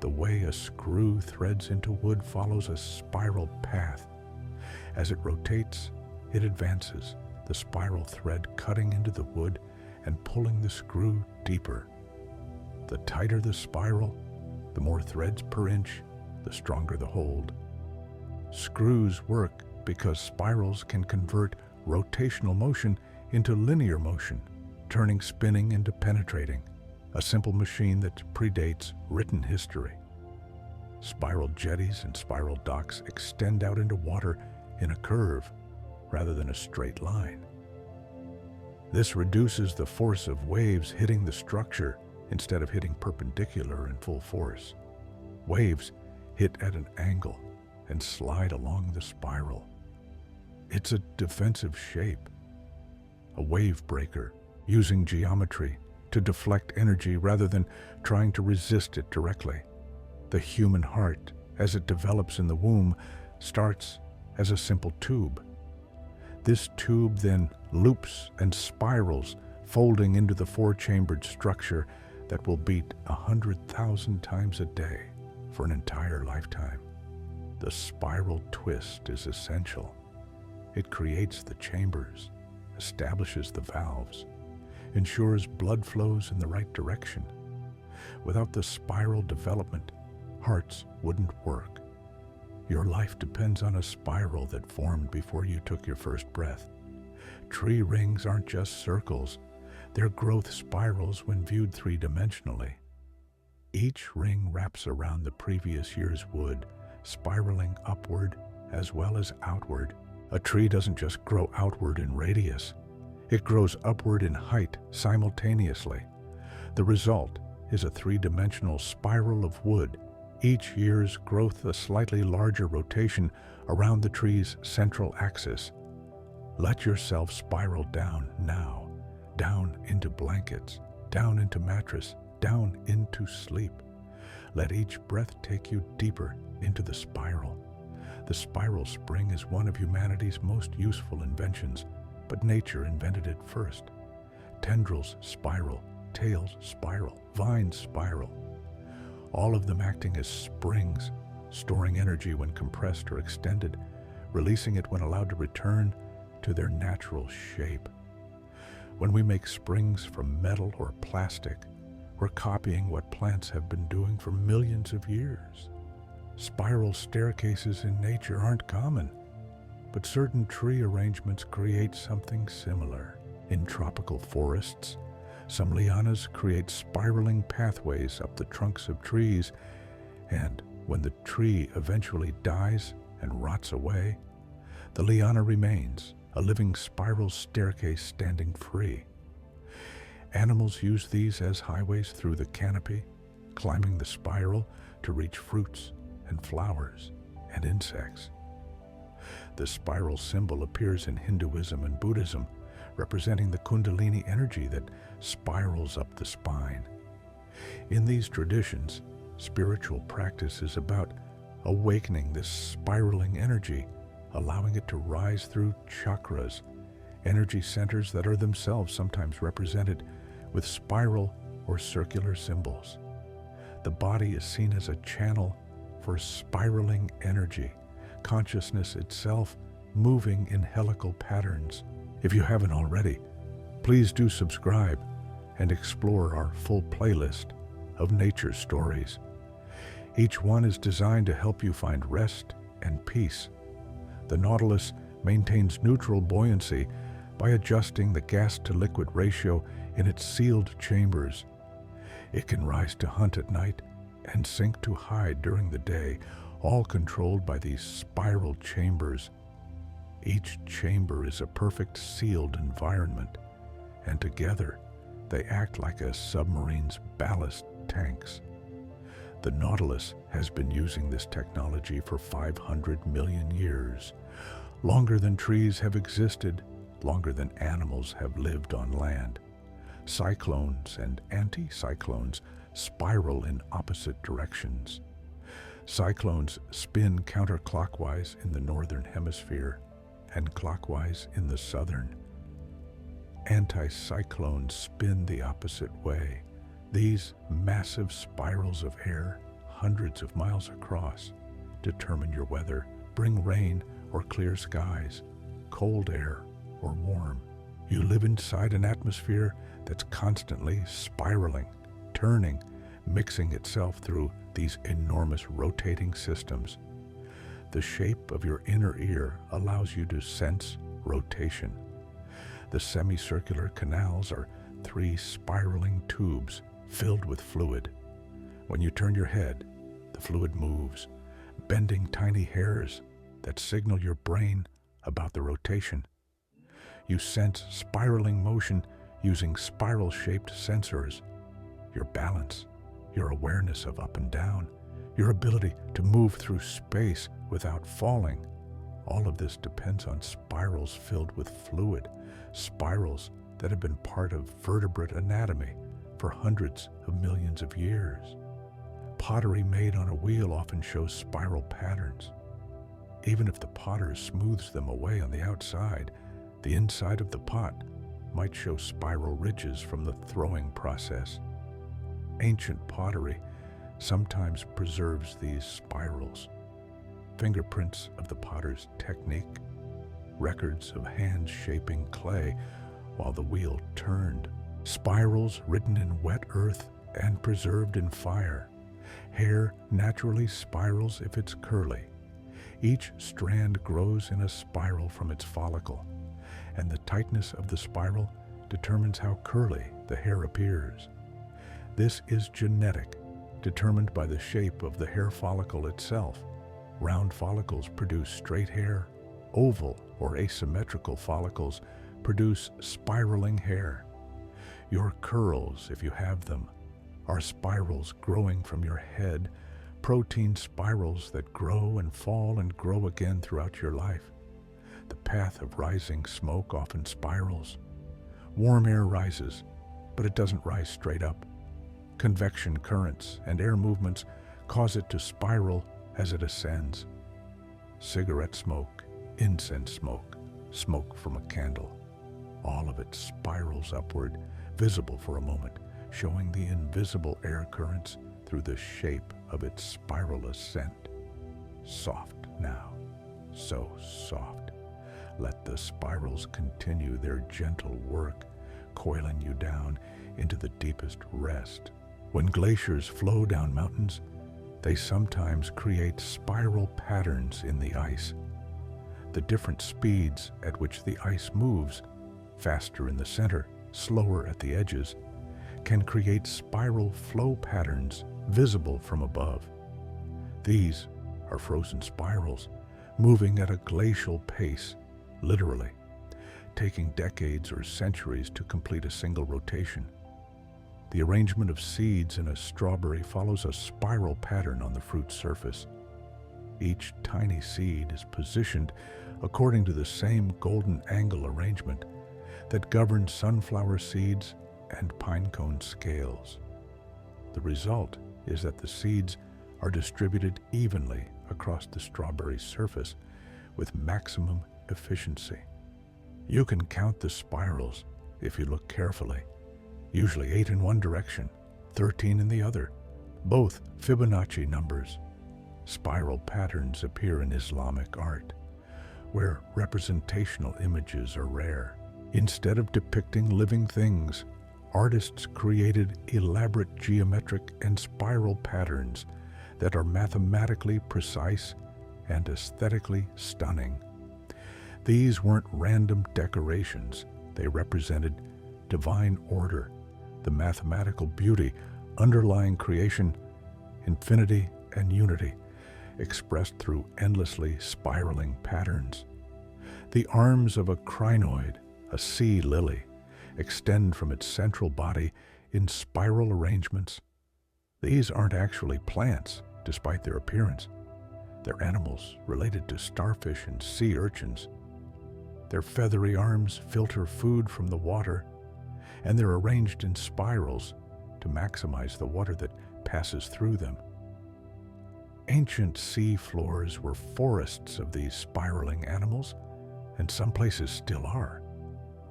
The way a screw threads into wood follows a spiral path. As it rotates, it advances, the spiral thread cutting into the wood and pulling the screw deeper. The tighter the spiral, the more threads per inch, the stronger the hold. Screws work because spirals can convert rotational motion into linear motion, turning spinning into penetrating, a simple machine that predates written history. Spiral jetties and spiral docks extend out into water in a curve rather than a straight line. This reduces the force of waves hitting the structure instead of hitting perpendicular in full force. Waves hit at an angle and slide along the spiral. It's a defensive shape, a wave breaker using geometry to deflect energy rather than trying to resist it directly. The human heart, as it develops in the womb, starts as a simple tube. This tube then loops and spirals, folding into the four-chambered structure that will beat 100,000 times a day for an entire lifetime. The spiral twist is essential. It creates the chambers, establishes the valves, ensures blood flows in the right direction. Without the spiral development, hearts wouldn't work. Your life depends on a spiral that formed before you took your first breath. Tree rings aren't just circles, they're growth spirals when viewed three-dimensionally. Each ring wraps around the previous year's wood, spiraling upward as well as outward. A tree doesn't just grow outward in radius, it grows upward in height simultaneously. The result is a three-dimensional spiral of wood, each year's growth a slightly larger rotation around the tree's central axis. Let yourself spiral down now, down into blankets, down into mattress, down into sleep. Let each breath take you deeper into the spiral. The spiral spring is one of humanity's most useful inventions, but nature invented it first. Tendrils spiral, tails spiral, vines spiral. All of them acting as springs, storing energy when compressed or extended, releasing it when allowed to return to their natural shape. When we make springs from metal or plastic, we're copying what plants have been doing for millions of years. Spiral staircases in nature aren't common, but certain tree arrangements create something similar. In tropical forests, some lianas create spiraling pathways up the trunks of trees, and when the tree eventually dies and rots away, the liana remains, a living spiral staircase standing free. Animals use these as highways through the canopy, climbing the spiral to reach fruits and flowers and insects. The spiral symbol appears in Hinduism and Buddhism, representing the Kundalini energy that spirals up the spine. In these traditions, spiritual practice is about awakening this spiraling energy, allowing it to rise through chakras, energy centers that are themselves sometimes represented with spiral or circular symbols. The body is seen as a channel for spiraling energy, consciousness itself moving in helical patterns. If you haven't already, please do subscribe and explore our full playlist of nature stories. Each one is designed to help you find rest and peace. The Nautilus maintains neutral buoyancy by adjusting the gas-to-liquid ratio in its sealed chambers. It can rise to hunt at night and sink to hide during the day, all controlled by these spiral chambers. Each chamber is a perfect sealed environment, and together they act like a submarine's ballast tanks. The Nautilus has been using this technology for 500 million years, longer than trees have existed, longer than animals have lived on land. Cyclones and anticyclones spiral in opposite directions. Cyclones spin counterclockwise in the northern hemisphere and clockwise in the southern. Anticyclones spin the opposite way. These massive spirals of air, hundreds of miles across, determine your weather, bring rain or clear skies, cold air or warm. You live inside an atmosphere that's constantly spiraling, turning, mixing itself through these enormous rotating systems. The shape of your inner ear allows you to sense rotation. The semicircular canals are 3 spiraling tubes filled with fluid. When you turn your head, the fluid moves, bending tiny hairs that signal your brain about the rotation. You sense spiraling motion using spiral-shaped sensors. Your balance, your awareness of up and down, your ability to move through space without falling. All of this depends on spirals filled with fluid, spirals that have been part of vertebrate anatomy for hundreds of millions of years. Pottery made on a wheel often shows spiral patterns. Even if the potter smooths them away on the outside, the inside of the pot might show spiral ridges from the throwing process. Ancient pottery sometimes preserves these spirals, fingerprints of the potter's technique, records of hands shaping clay while the wheel turned, spirals written in wet earth and preserved in fire. Hair naturally spirals if it's curly. Each strand grows in a spiral from its follicle, and the tightness of the spiral determines how curly the hair appears. This is genetic, determined by the shape of the hair follicle itself. Round follicles produce straight hair. Oval or asymmetrical follicles produce spiraling hair. Your curls, if you have them, are spirals growing from your head, protein spirals that grow and fall and grow again throughout your life. The path of rising smoke often spirals. Warm air rises, but it doesn't rise straight up. Convection currents and air movements cause it to spiral as it ascends. Cigarette smoke, incense smoke, smoke from a candle, all of it spirals upward, visible for a moment, showing the invisible air currents through the shape of its spiral ascent. Soft now, so soft. Let the spirals continue their gentle work, coiling you down into the deepest rest. When glaciers flow down mountains, they sometimes create spiral patterns in the ice. The different speeds at which the ice moves, faster in the center, slower at the edges, can create spiral flow patterns visible from above. These are frozen spirals, moving at a glacial pace, literally, taking decades or centuries to complete a single rotation. The arrangement of seeds in a strawberry follows a spiral pattern on the fruit's surface. Each tiny seed is positioned according to the same golden angle arrangement that governs sunflower seeds and pinecone scales. The result is that the seeds are distributed evenly across the strawberry surface with maximum efficiency. You can count the spirals if you look carefully, usually 8 in one direction, 13 in the other, both Fibonacci numbers. Spiral patterns appear in Islamic art, where representational images are rare. Instead of depicting living things, artists created elaborate geometric and spiral patterns that are mathematically precise and aesthetically stunning. These weren't random decorations. They represented divine order, the mathematical beauty underlying creation, infinity and unity, expressed through endlessly spiraling patterns. The arms of a crinoid, a sea lily, extend from its central body in spiral arrangements. These aren't actually plants, despite their appearance. They're animals related to starfish and sea urchins. Their feathery arms filter food from the water, and they're arranged in spirals to maximize the water that passes through them. Ancient sea floors were forests of these spiraling animals, and some places still are,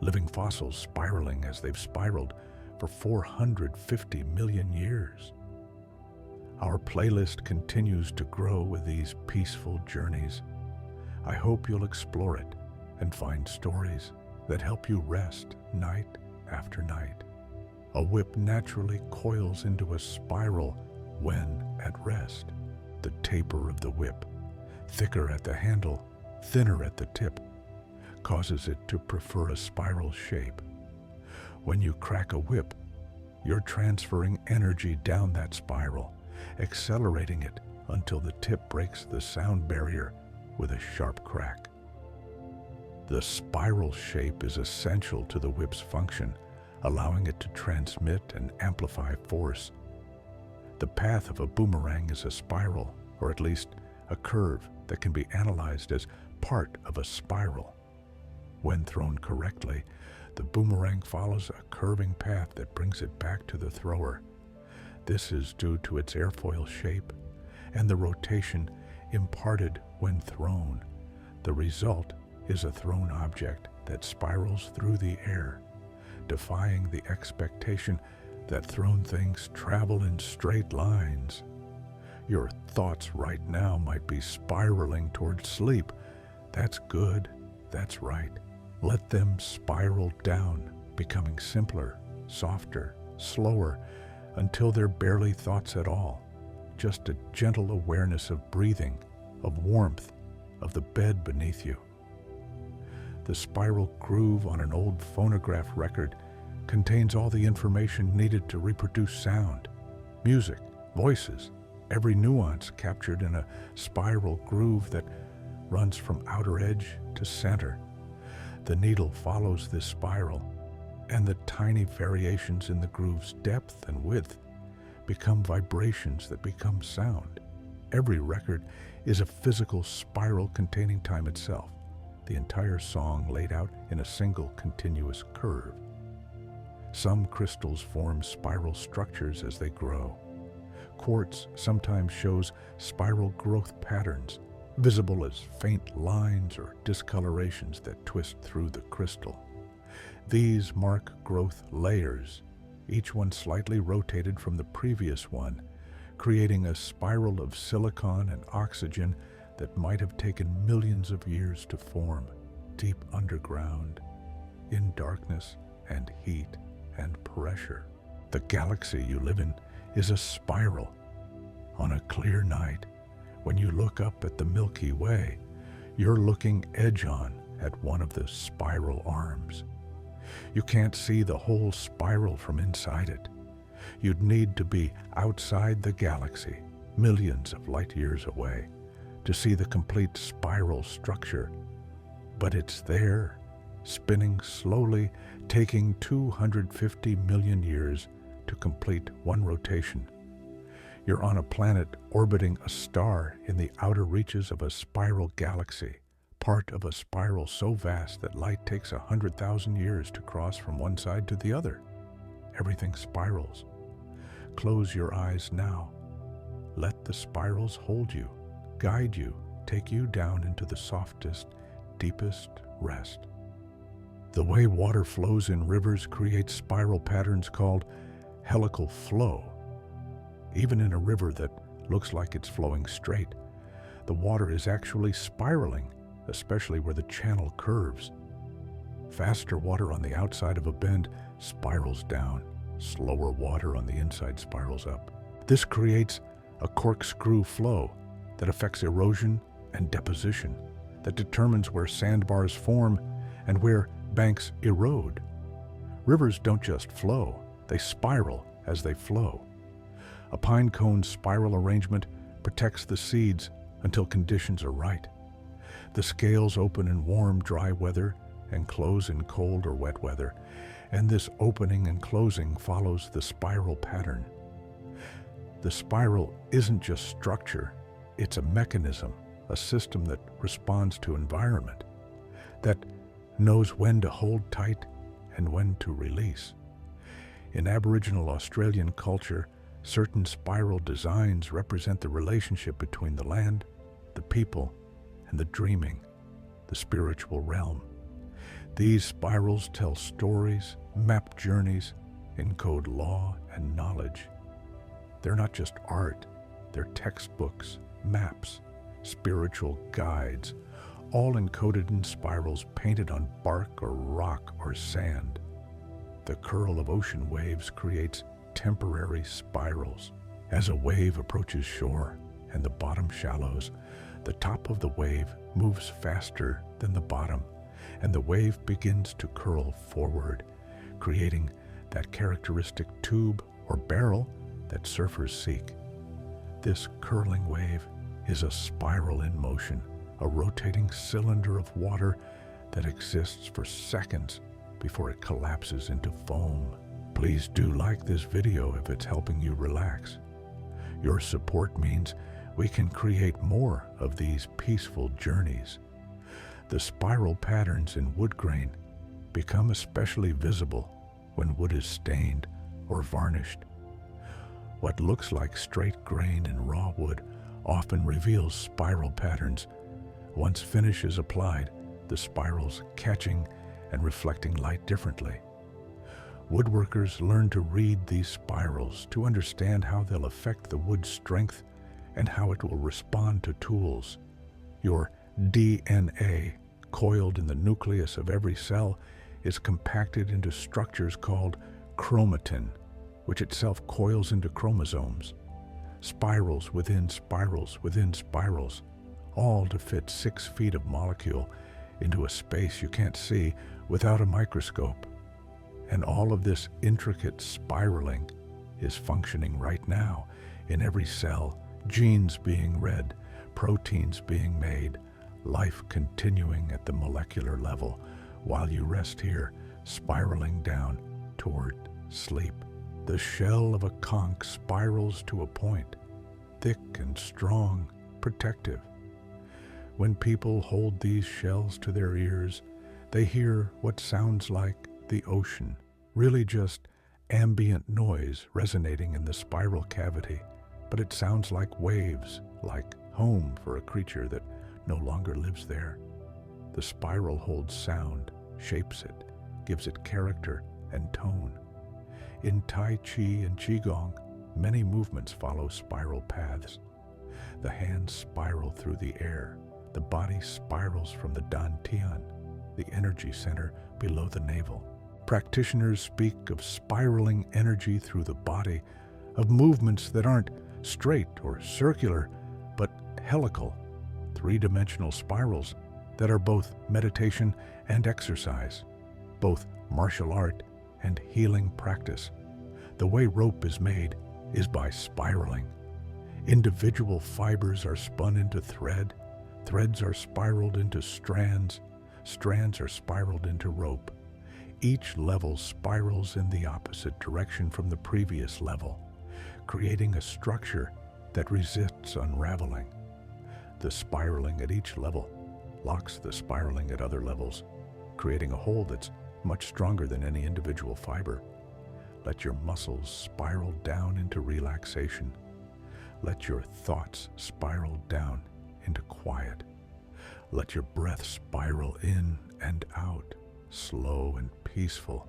living fossils spiraling as they've spiraled for 450 million years. Our playlist continues to grow with these peaceful journeys. I hope you'll explore it and find stories that help you rest night after night. A whip naturally coils into a spiral when at rest. The taper of the whip, thicker at the handle, thinner at the tip, causes it to prefer a spiral shape. When you crack a whip, you're transferring energy down that spiral, accelerating it until the tip breaks the sound barrier with a sharp crack. The spiral shape is essential to the whip's function, allowing it to transmit and amplify force. The path of a boomerang is a spiral, or at least a curve that can be analyzed as part of a spiral. When thrown correctly, the boomerang follows a curving path that brings it back to the thrower. This is due to its airfoil shape and the rotation imparted when thrown. The result is a thrown object that spirals through the air, defying the expectation that thrown things travel in straight lines. Your thoughts right now might be spiraling toward sleep. That's good. That's right. Let them spiral down, becoming simpler, softer, slower, until they're barely thoughts at all. Just a gentle awareness of breathing, of warmth, of the bed beneath you. The spiral groove on an old phonograph record contains all the information needed to reproduce sound, music, voices, every nuance captured in a spiral groove that runs from outer edge to center. The needle follows this spiral, and the tiny variations in the groove's depth and width become vibrations that become sound. Every record is a physical spiral containing time itself, the entire song laid out in a single continuous curve. Some crystals form spiral structures as they grow. Quartz sometimes shows spiral growth patterns, visible as faint lines or discolorations that twist through the crystal. These mark growth layers, each one slightly rotated from the previous one, creating a spiral of silicon and oxygen that might have taken millions of years to form, deep underground, in darkness and heat and pressure. The galaxy you live in is a spiral. On a clear night, when you look up at the Milky Way, you're looking edge-on at one of the spiral arms. You can't see the whole spiral from inside it. You'd need to be outside the galaxy, millions of light years away, to see the complete spiral structure. But it's there, spinning slowly, taking 250 million years to complete one rotation. You're on a planet orbiting a star in the outer reaches of a spiral galaxy, part of a spiral so vast that light takes 100,000 years to cross from one side to the other. Everything spirals. Close your eyes now. Let the spirals hold you, guide you, take you down into the softest, deepest rest. The way water flows in rivers creates spiral patterns called helical flow. Even in a river that looks like it's flowing straight, the water is actually spiraling, especially where the channel curves. Faster water on the outside of a bend spirals down. Slower water on the inside spirals up. This creates a corkscrew flow that affects erosion and deposition, that determines where sandbars form and where banks erode. Rivers don't just flow, they spiral as they flow. A pine cone spiral arrangement protects the seeds until conditions are right. The scales open in warm, dry weather and close in cold or wet weather, and this opening and closing follows the spiral pattern. The spiral isn't just structure, it's a mechanism, a system that responds to environment, that knows when to hold tight and when to release. In Aboriginal Australian culture, certain spiral designs represent the relationship between the land, the people, and the dreaming, the spiritual realm. These spirals tell stories, map journeys, encode law and knowledge. They're not just art, they're textbooks, maps, spiritual guides, all encoded in spirals painted on bark or rock or sand. The curl of ocean waves creates temporary spirals. As a wave approaches shore and the bottom shallows, the top of the wave moves faster than the bottom, and the wave begins to curl forward, creating that characteristic tube or barrel that surfers seek. This curling wave is a spiral in motion, a rotating cylinder of water that exists for seconds before it collapses into foam. Please do like this video if it's helping you relax. Your support means we can create more of these peaceful journeys. The spiral patterns in wood grain become especially visible when wood is stained or varnished. What looks like straight grain in raw wood often reveals spiral patterns. Once finish is applied, the spirals catching and reflecting light differently. Woodworkers learn to read these spirals to understand how they'll affect the wood's strength and how it will respond to tools. Your DNA, coiled in the nucleus of every cell, is compacted into structures called chromatin, which itself coils into chromosomes. Spirals within spirals within spirals, all to fit 6 feet of molecule into a space you can't see without a microscope. And all of this intricate spiraling is functioning right now in every cell, genes being read, proteins being made, life continuing at the molecular level while you rest here, spiraling down toward sleep. The shell of a conch spirals to a point, thick and strong, protective. When people hold these shells to their ears, they hear what sounds like the ocean, really just ambient noise resonating in the spiral cavity, but it sounds like waves, like home for a creature that no longer lives there. The spiral holds sound, shapes it, gives it character and tone. In Tai Chi and Qigong, many movements follow spiral paths. The hands spiral through the air. The body spirals from the dantian, the energy center below the navel. Practitioners speak of spiraling energy through the body, of movements that aren't straight or circular, but helical, three-dimensional spirals that are both meditation and exercise, both martial art and healing practice. The way rope is made is by spiraling. Individual fibers are spun into thread, threads are spiraled into strands, strands are spiraled into rope. Each level spirals in the opposite direction from the previous level, creating a structure that resists unraveling. The spiraling at each level locks the spiraling at other levels, creating a whole that's much stronger than any individual fiber. Let your muscles spiral down into relaxation. Let your thoughts spiral down into quiet. Let your breath spiral in and out, slow and peaceful,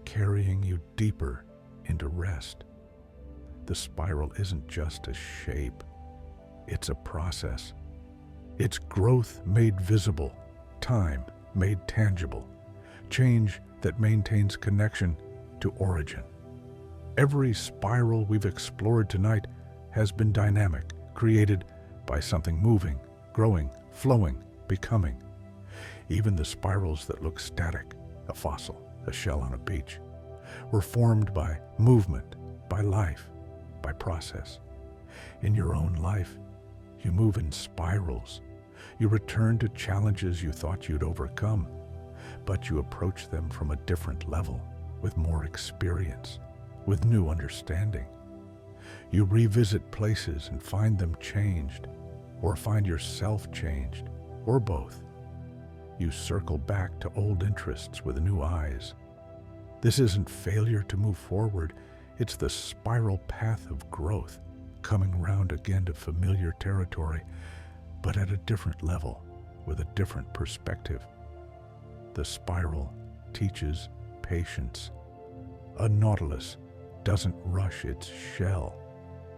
carrying you deeper into rest. The spiral isn't just a shape, it's a process. It's growth made visible, time made tangible, change that maintains connection to origin. Every spiral we've explored tonight has been dynamic, created by something moving, growing, flowing, becoming. Even the spirals that look static, a fossil, a shell on a beach, were formed by movement, by life, by process. In your own life, you move in spirals. You return to challenges you thought you'd overcome, but you approach them from a different level, with more experience, with new understanding. You revisit places and find them changed, or find yourself changed, or both. You circle back to old interests with new eyes. This isn't failure to move forward, it's the spiral path of growth, coming round again to familiar territory, but at a different level, with a different perspective. The spiral teaches patience. A nautilus doesn't rush its shell.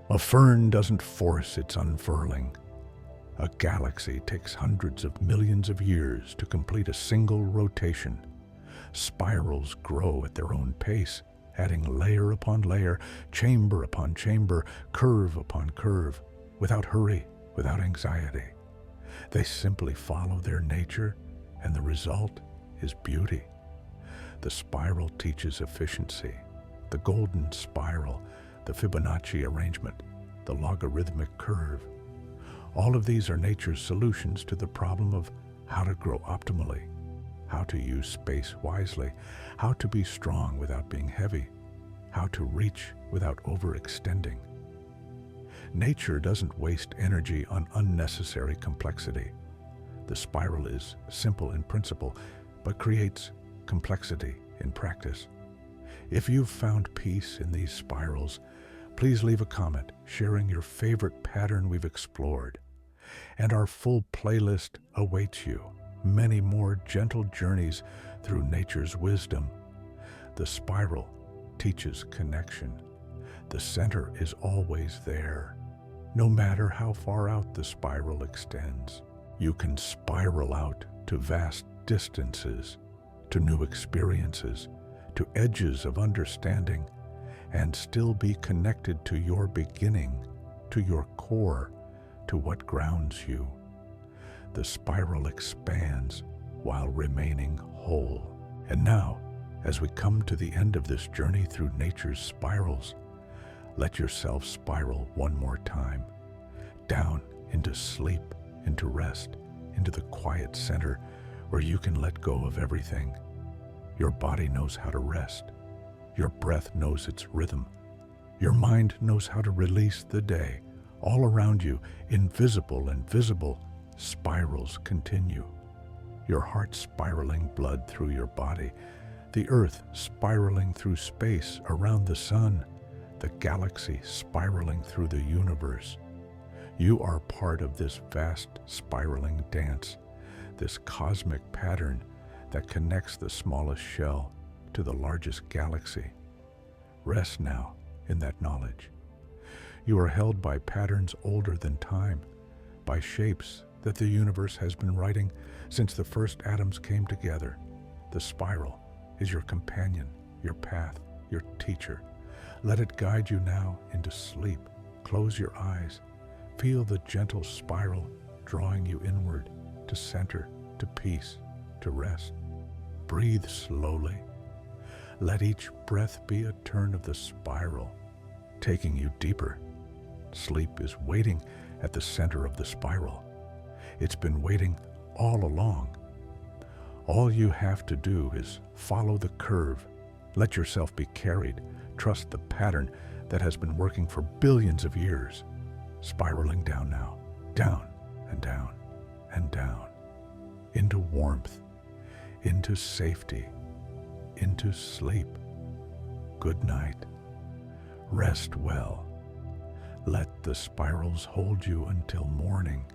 A fern doesn't force its unfurling. A galaxy takes hundreds of millions of years to complete a single rotation. Spirals grow at their own pace, adding layer upon layer, chamber upon chamber, curve upon curve, without hurry, without anxiety. They simply follow their nature, and the result is beauty. The spiral teaches efficiency. The golden spiral, the Fibonacci arrangement, the logarithmic curve. All of these are nature's solutions to the problem of how to grow optimally, how to use space wisely, how to be strong without being heavy, how to reach without overextending. Nature doesn't waste energy on unnecessary complexity. The spiral is simple in principle, but creates complexity in practice. If you've found peace in these spirals, Please leave a comment sharing your favorite pattern we've explored. And our full playlist awaits you. Many more gentle journeys through nature's wisdom. The spiral teaches connection. The center is always there. No matter how far out the spiral extends, you can spiral out to vast distances, to new experiences, to edges of understanding, and still be connected to your beginning, to your core, to what grounds you. The spiral expands while remaining whole. And now, as we come to the end of this journey through nature's spirals, let yourself spiral one more time, down into sleep, into rest, into the quiet center where you can let go of everything. Your body knows how to rest. Your breath knows its rhythm. Your mind knows how to release the day. All around you, invisible and visible, spirals continue. Your heart spiraling blood through your body, the earth spiraling through space around the sun, the galaxy spiraling through the universe. You are part of this vast spiraling dance, this cosmic pattern that connects the smallest shell to the largest galaxy. Rest now in that knowledge. You are held by patterns older than time, by shapes that the universe has been writing since the first atoms came together. The spiral is your companion, your path, your teacher. Let it guide you now into sleep. Close your eyes. Feel the gentle spiral drawing you inward, to center, to peace, to rest. Breathe slowly. Let each breath be a turn of the spiral, taking you deeper. Sleep is waiting at the center of the spiral. It's been waiting all along. All you have to do is follow the curve. Let yourself be carried. Trust the pattern that has been working for billions of years. Spiraling down now, down and down and down, into warmth, into safety, into sleep. Good night. Rest well. Let the spirals hold you until morning.